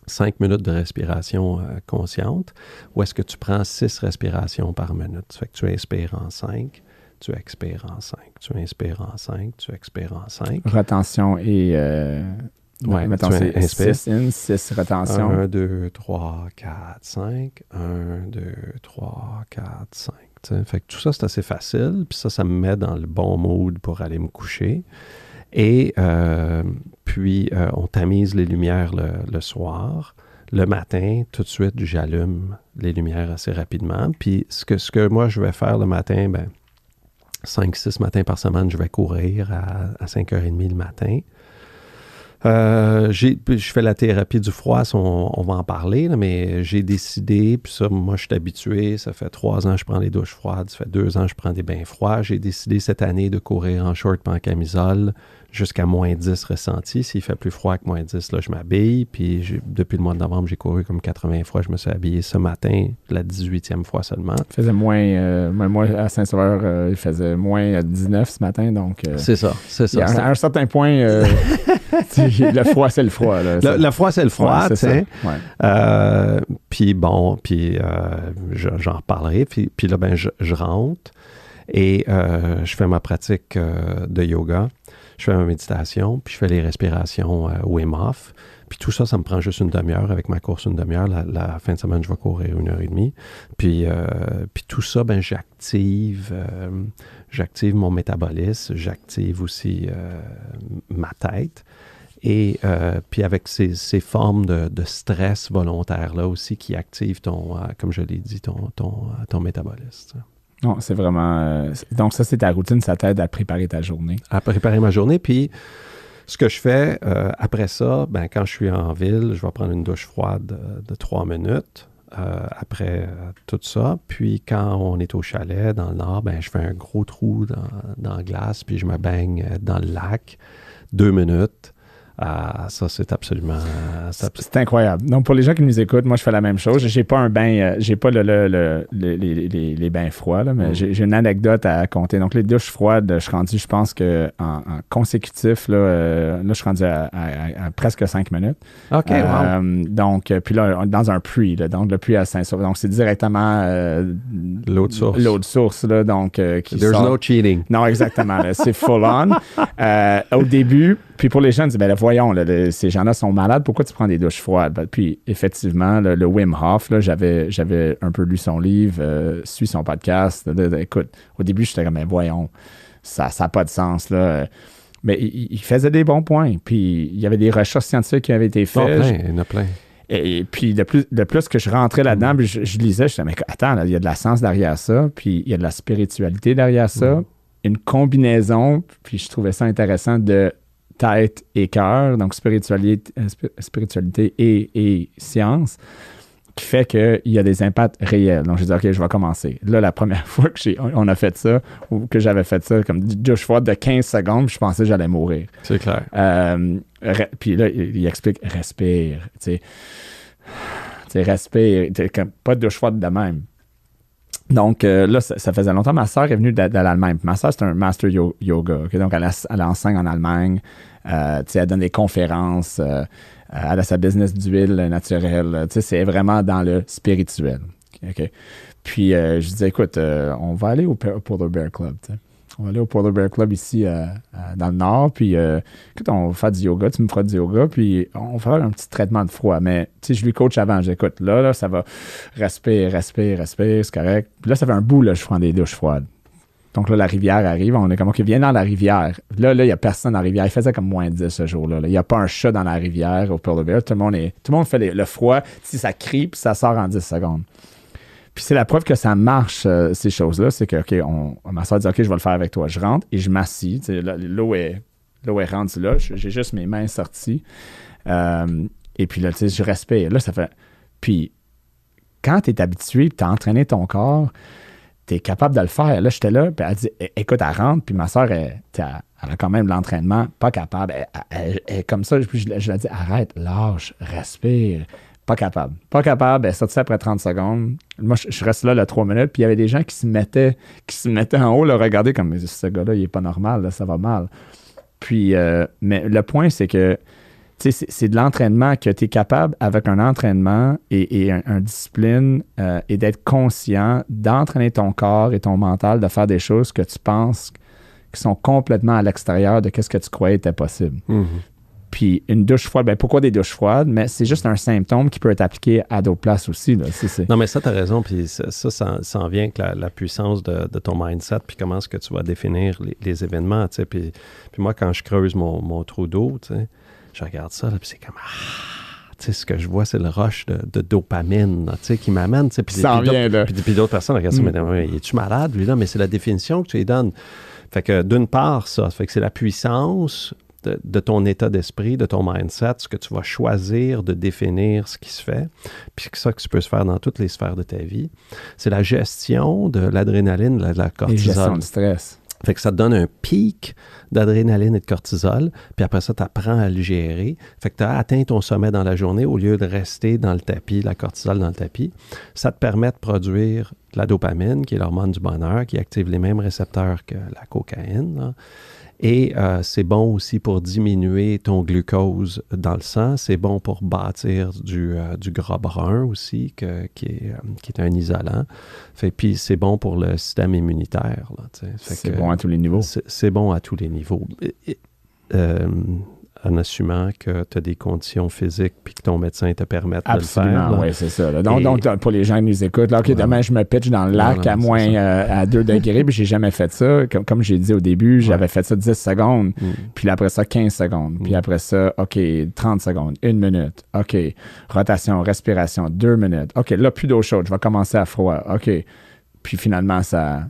5 minutes de respiration consciente, où est-ce que tu prends 6 respirations par minute. Ça fait que tu inspires en 5, tu expires en 5, tu inspires en 5, tu expires en 5. Retention et... mettons, c'est 6 in, 6 retention. 1, 2, 3, 4, 5. 1, 2, 3, 4, 5. T'sais. Fait que tout ça, c'est assez facile. Puis ça me met dans le bon mood pour aller me coucher. Et puis, on tamise les lumières le soir. Le matin, tout de suite, j'allume les lumières assez rapidement. Puis, ce que moi, je vais faire le matin, 5-6 matins par semaine, je vais courir à 5h30 le matin. Je fais la thérapie du froid, on va en parler, là, mais j'ai décidé, puis ça, moi, je suis habitué, ça fait 3 ans que je prends les douches froides, ça fait 2 ans que je prends des bains froids. J'ai décidé cette année de courir en short et en camisole jusqu'à moins 10 ressenti. S'il fait plus froid que moins 10, là, je m'habille. Puis depuis le mois de novembre, j'ai couru comme 80 fois. Je me suis habillé ce matin, la 18e fois seulement. Il faisait moins, moi à Saint-Sauveur, il faisait moins 19 ce matin. Donc, c'est ça. À un certain point, le froid, c'est le froid. Là, le froid, c'est le froid, tu sais. Ouais. Puis bon, j'en reparlerai. Puis là, je rentre et je fais ma pratique de yoga. Je fais ma méditation, puis je fais les respirations Wim Hof. Puis tout ça, ça me prend juste une demi-heure. Avec ma course, une demi-heure. La fin de semaine, je vais courir 1h30. Puis tout ça, j'active mon métabolisme. J'active aussi ma tête. Et puis avec ces formes de stress volontaire-là aussi qui activent comme je l'ai dit, ton métabolisme. Non, c'est vraiment... donc ça, c'est ta routine, ça t'aide à préparer ta journée. À préparer ma journée, puis ce que je fais après ça, quand je suis en ville, je vais prendre une douche froide de 3 minutes après tout ça. Puis quand on est au chalet, dans le nord, je fais un gros trou dans la glace, puis je me baigne dans le lac, 2 minutes. Ça, c'est absolument... C'est incroyable. Donc, pour les gens qui nous écoutent, moi, je fais la même chose. J'ai pas un bain... j'ai pas les bains froids, là, mais j'ai une anecdote à conter. Donc, les douches froides, je suis rendu, je pense que en consécutif, là, je suis rendu à presque 5 minutes. OK, wow. Donc, puis là, dans un puits, là, donc le puits à Saint-Sauveur. Donc, c'est directement... l'eau de source. L'eau de source, là, donc... qui There's no cheating. Non, exactement. Là, c'est full on. Au début... Puis pour les gens, ils disent, voyons, là, ces gens-là sont malades, pourquoi tu prends des douches froides? Puis effectivement, le Wim Hof, là, j'avais un peu lu son livre, suivi son podcast. Écoute, au début, j'étais comme, voyons, ça n'a pas de sens. Là. Mais il faisait des bons points. Puis il y avait des recherches scientifiques qui avaient été faites. Il y en a plein. Et puis de plus que je rentrais là-dedans, puis je lisais, je disais, mais attends, là, il y a de la science derrière ça, puis il y a de la spiritualité derrière ça, une combinaison, puis je trouvais ça intéressant de tête et cœur, donc spiritualité et science, qui fait qu'il y a des impacts réels. Donc, je dis, OK, je vais commencer. Là, la première fois on a fait ça, ou que j'avais fait ça, comme douche froide de 15 secondes, je pensais que j'allais mourir. C'est clair. Puis là, il explique, respire, tu sais, respire, pas de douche froide de même. Donc, là, ça faisait longtemps. Ma sœur est venue d'Allemagne. Ma sœur, c'est un master yoga. Okay? Donc, elle enseigne en Allemagne. Elle donne des conférences. Elle a sa business d'huile naturelle. C'est vraiment dans le spirituel. OK. Puis, je disais, écoute, on va aller au Polar Bear Club, tu sais. On va aller au Polar Bear Club ici dans le nord, puis écoute, on va faire du yoga, tu me feras du yoga, puis on va faire un petit traitement de froid. Mais tu sais, je lui coach avant, je dis, écoute, là, ça va, respire, c'est correct. Puis là, ça fait un bout, là, je prends des douches froides. Donc là, la rivière arrive, on est comme, OK, viens dans la rivière. Là, il n'y a personne dans la rivière. Il faisait comme moins 10 ce jour-là. Il n'y a pas un chat dans la rivière au Polar Bear. Tout le monde fait le froid. Si ça crie, puis ça sort en 10 secondes. Puis c'est la preuve que ça marche, ces choses-là. C'est que, OK, ma soeur dit, OK, je vais le faire avec toi. Je rentre et je m'assis. L'eau est rendue là. J'ai juste mes mains sorties. Et puis là, tu sais, je respire. Là, ça fait... Puis quand tu es habitué, tu as entraîné ton corps, tu es capable de le faire. Là, j'étais là, puis elle dit, écoute, elle rentre. Puis ma soeur, elle a quand même l'entraînement, pas capable. Elle est comme ça. Puis je lui ai dit, arrête, lâche, respire. Pas capable. Elle est sortie après 30 secondes. Moi, je reste là 3 minutes, puis il y avait des gens qui se mettaient en haut, là, regarder comme ce gars-là, il est pas normal, là, ça va mal. Puis, mais le point, c'est que c'est de l'entraînement que tu es capable, avec un entraînement et un discipline, et d'être conscient d'entraîner ton corps et ton mental, de faire des choses que tu penses qui sont complètement à l'extérieur de ce que tu croyais était possible. Mm-hmm. Puis une douche froide, pourquoi des douches froides? Mais c'est juste un symptôme qui peut être appliqué à d'autres places aussi. Là. Non, mais ça, tu as raison. Puis ça en vient avec la puissance de ton mindset, puis comment est-ce que tu vas définir les événements. Puis moi, quand je creuse mon trou d'eau, je regarde ça, là, puis c'est comme... ce que je vois, c'est le rush de dopamine qui m'amène. Puis d'autres personnes regardent ça, mais es-tu malade, lui, là? Mais c'est la définition que tu lui donnes. Fait que d'une part, ça fait que c'est la puissance de ton état d'esprit, de ton mindset, ce que tu vas choisir de définir ce qui se fait, puis ça que tu peux se faire dans toutes les sphères de ta vie. C'est la gestion de l'adrénaline, de la cortisol. Et gestion du stress. Fait que ça te donne un pic d'adrénaline et de cortisol, puis après ça, tu apprends à le gérer. Fait que tu as atteint ton sommet dans la journée au lieu de rester dans le tapis, la cortisol dans le tapis. Ça te permet de produire de la dopamine, qui est l'hormone du bonheur, qui active les mêmes récepteurs que la cocaïne, là. Et c'est bon aussi pour diminuer ton glucose dans le sang. C'est bon pour bâtir du gras brun aussi, qui est un isolant. Puis c'est bon pour le système immunitaire. Là, c'est bon à tous les niveaux. C'est bon à tous les niveaux. En assumant que tu as des conditions physiques puis que ton médecin te permette de le faire. Absolument, oui, c'est ça. Là. Donc, pour les gens qui nous écoutent, là, OK, demain, je me pitche dans le lac à moins à 2 degrés, puis j'ai jamais fait ça. Comme j'ai dit au début, j'avais fait ça 10 secondes, puis après ça, 15 secondes, puis après ça, OK, 30 secondes, 1 minute, OK, rotation, respiration, 2 minutes, OK, là, plus d'eau chaude, je vais commencer à froid, OK. Puis finalement, ça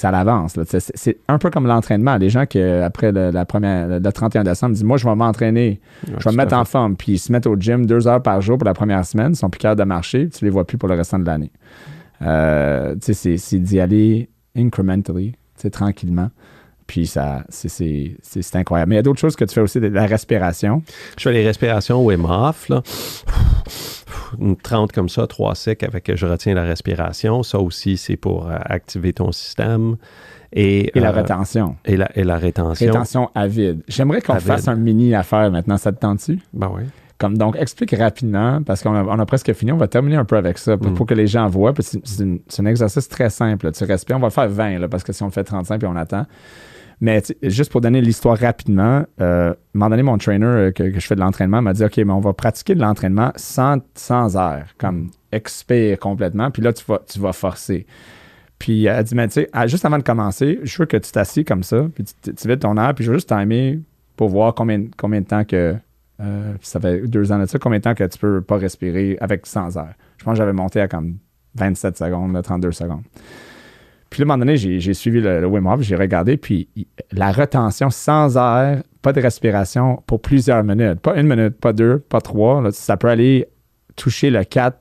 l'avance. Là. C'est un peu comme l'entraînement. Les gens qui, après le 31 décembre, disent « Moi, je vais m'entraîner, je vais me mettre en forme. » Puis ils se mettent au gym 2 heures par jour pour la première semaine. Ils sont plus capables de marcher. Tu ne les vois plus pour le restant de l'année. C'est d'y aller incrementally, tranquillement. Puis c'est incroyable. Mais il y a d'autres choses que tu fais aussi, de la respiration. Je fais les respirations Wim Hof, là. Une 30 comme ça, 3 secs avec je retiens la respiration. Ça aussi, c'est pour activer ton système. Et la rétention. Et la rétention. Rétention à vide. J'aimerais qu'on fasse un mini affaire maintenant. Ça te tente-tu? Ben oui. Donc, explique rapidement, parce qu'on a presque fini. On va terminer un peu avec ça pour que les gens voient. C'est un exercice très simple. Là. Tu respires. On va le faire 20, là, parce que si on le fait 35 puis on attend. Mais juste pour donner l'histoire rapidement, à un moment donné, mon trainer que je fais de l'entraînement m'a dit « OK, mais on va pratiquer de l'entraînement sans air, comme expire complètement, puis là, tu vas forcer. » Puis elle dit « Mais tu sais, juste avant de commencer, je veux que tu t'assieds comme ça, puis tu vides ton air, puis je veux juste timer pour voir combien de temps que... ça fait 2 ans de ça, combien de temps que tu peux pas respirer sans air. Je pense que j'avais monté à comme 27 secondes, 32 secondes. Puis là, à un moment donné, j'ai suivi le Wim Hof, j'ai regardé, puis la retention sans air, pas de respiration pour plusieurs minutes. Pas 1 minute, pas 2, pas 3. Là, ça peut aller toucher le 4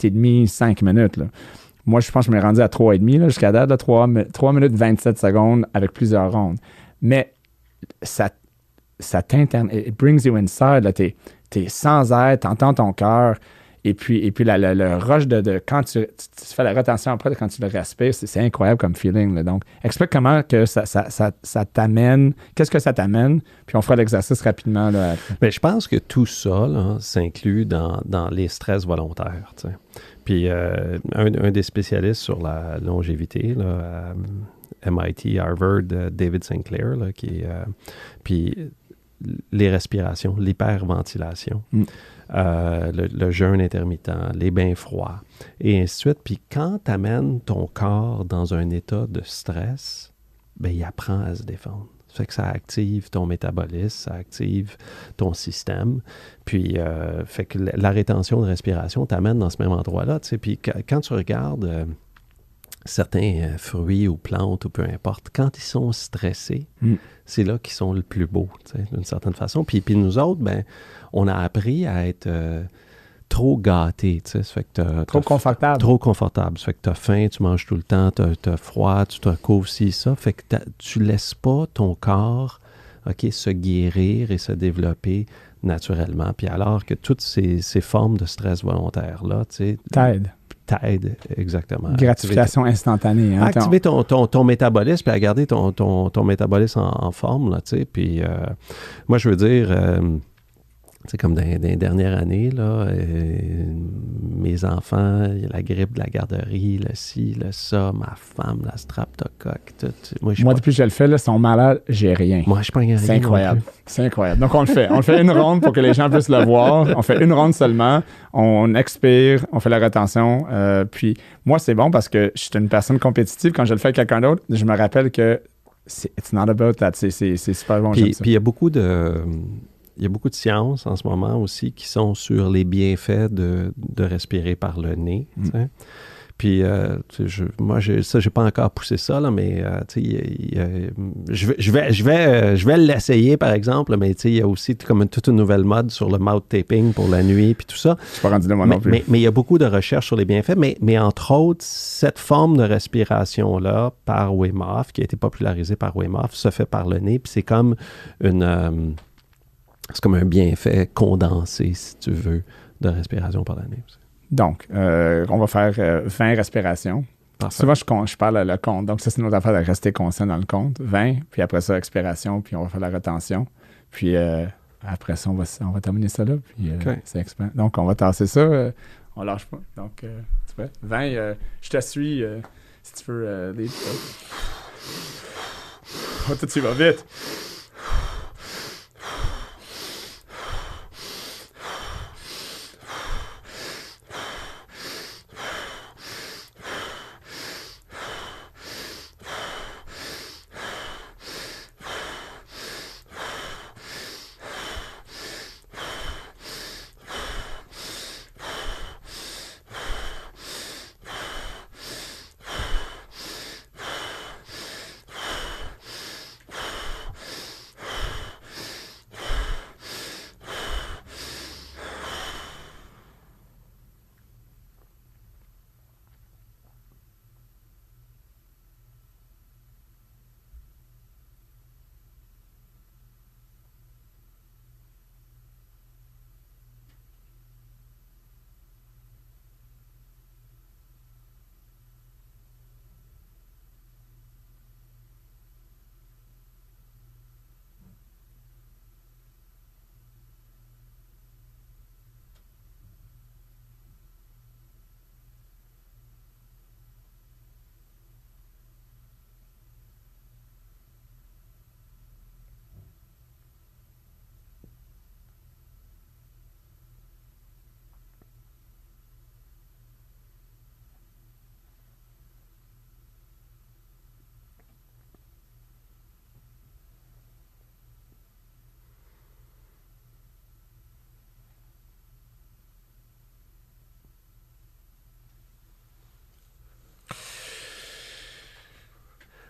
et demi, 5 minutes. Là. Moi, je pense que je m'ai rendu à 3,5 jusqu'à date, là, 3 minutes 27 secondes avec plusieurs rondes. Mais ça t'interne, it brings you inside. T'es sans air, t'entends ton cœur. Et puis le rush de quand tu fais la retention après, quand tu le respires, c'est incroyable comme feeling. Là. Donc, explique comment que ça t'amène, qu'est-ce que ça t'amène, puis on fera l'exercice rapidement. Là. Mais je pense que tout ça là, s'inclut dans les stress volontaires. Tu sais. Puis un des spécialistes sur la longévité, là, MIT, Harvard, David Sinclair, là, puis les respirations, l'hyperventilation, le jeûne intermittent, les bains froids, et ainsi de suite. Puis quand tu amènes ton corps dans un état de stress, ben il apprend à se défendre. Ça fait que ça active ton métabolisme, ça active ton système. Puis, fait que la rétention de respiration t'amène dans ce même endroit-là. Tu sais. Puis quand tu regardes certains fruits ou plantes ou peu importe, quand ils sont stressés, c'est là qu'ils sont le plus beaux, tu sais, d'une certaine façon. Puis nous autres, ben, on a appris à être trop gâtés, tu sais. Ça fait que trop confortable. Trop confortable. Ça fait que tu as faim, tu manges tout le temps, tu as froid, tu te couvres ci, ça. Fait que tu laisses pas ton corps, se guérir et se développer naturellement. Puis alors que toutes ces formes de stress volontaire-là, tu sais... T'aide, exactement. Gratification instantanée. Hein, activer ton métabolisme puis à garder ton métabolisme en forme, là, tu sais. Puis, moi, je veux dire, tu sais, comme dans les dernières années, là, mes enfants, la grippe de la garderie, le ci, le ça, ma femme, la streptocoque, tout. Moi depuis que je le fais, là, ils sont malades, j'ai rien. Moi, je prends rien. C'est incroyable. C'est incroyable. Donc, on le fait. On le fait une ronde pour que les gens puissent le voir. On fait une ronde seulement. On expire, on fait la rétention. Puis, moi, c'est bon parce que je suis une personne compétitive. Quand je le fais avec quelqu'un d'autre, je me rappelle que it's not about that. C'est super bon. Puis, il y a beaucoup de... Il y a beaucoup de sciences en ce moment aussi qui sont sur les bienfaits de respirer par le nez. Puis, moi, j'ai pas encore poussé ça, là, mais je vais l'essayer, par exemple, mais il y a aussi comme toute une nouvelle mode sur le mouth taping pour la nuit, puis tout ça. Je suis pas rendu là, moi non plus. Mais il y a beaucoup de recherches sur les bienfaits, mais entre autres, cette forme de respiration-là par Wim Hof, qui a été popularisée par Wim Hof, se fait par le nez, puis c'est comme c'est comme un bienfait condensé, si tu veux, de respiration par la nez. Donc, on va faire 20 respirations. Parfait. Souvent, je parle le compte. Donc, ça, c'est notre affaire de rester conscient dans le compte. 20, puis après ça, expiration, puis on va faire la rétention. Puis après ça, on va terminer ça là. Puis c'est expert. Donc, on va tasser ça. On lâche pas. Donc, tu vois, 20, je te suis si tu veux. Oh, tout de suite, va vite.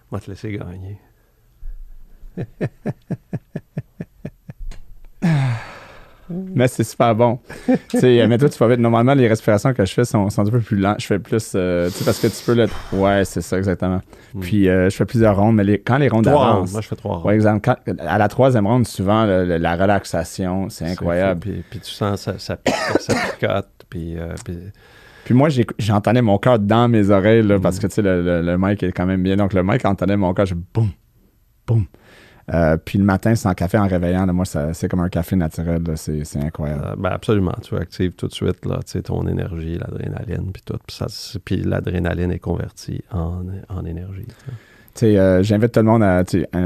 On va te laisser gagner. Mais c'est super bon. Mais toi, tu vas vite. Normalement, les respirations que je fais sont un peu plus lentes. Je fais plus, parce que tu peux le... Ouais, c'est ça, exactement. Puis, je fais plusieurs rondes, mais quand les rondes avancent... Moi, je fais 3 rondes. Ouais, exemple, à la 3e ronde, souvent, la relaxation, c'est incroyable. Puis tu sens ça picote, Puis moi, j'entendais mon cœur dans mes oreilles, là, parce que, tu sais, le mic est quand même bien. Donc, le mic entendait mon cœur, je boum, boum. Puis le matin, sans café, en réveillant, là, moi, c'est comme un café naturel. Là, c'est incroyable. Absolument. Tu actives tout de suite là, ton énergie, l'adrénaline, puis tout. Puis l'adrénaline est convertie en énergie. J'invite tout le monde à...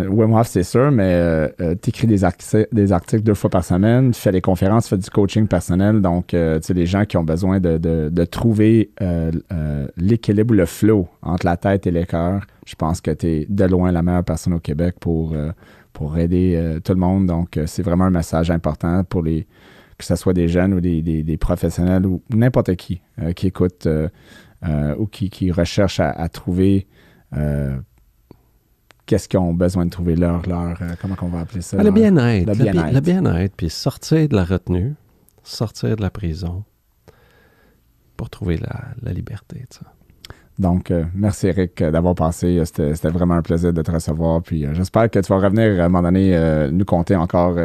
Wim Hof, c'est sûr, mais tu écris des articles 2 fois par semaine, tu fais des conférences, tu fais du coaching personnel. Donc, les gens qui ont besoin de trouver l'équilibre ou le flow entre la tête et le cœur, je pense que tu es de loin la meilleure personne au Québec pour aider tout le monde. Donc, c'est vraiment un message important pour que ce soit des jeunes ou des professionnels ou n'importe qui écoute ou qui recherche à trouver... qu'est-ce qu'ils ont besoin de trouver comment on va appeler ça? Le bien-être. Le bien-être, puis sortir de la retenue, sortir de la prison pour trouver la liberté. T'sais. Donc, merci Eric d'avoir passé. C'était vraiment un plaisir de te recevoir. Puis j'espère que tu vas revenir à un moment donné nous conter encore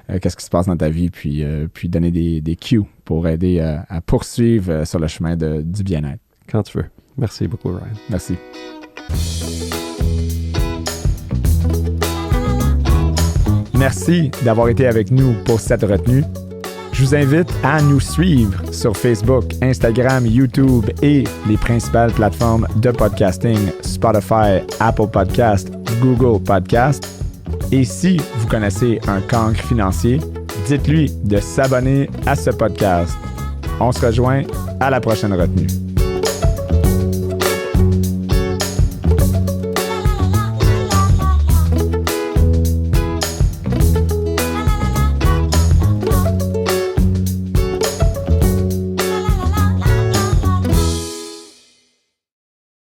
qu'est-ce qui se passe dans ta vie, puis donner des cues pour aider à poursuivre sur le chemin du bien-être. Quand tu veux. Merci beaucoup, Ryan. Merci. Merci d'avoir été avec nous pour cette retenue. Je vous invite à nous suivre sur Facebook, Instagram, YouTube et les principales plateformes de podcasting, Spotify, Apple Podcast, Google Podcast. Et si vous connaissez un cancre financier, dites-lui de s'abonner à ce podcast. On se rejoint à la prochaine retenue.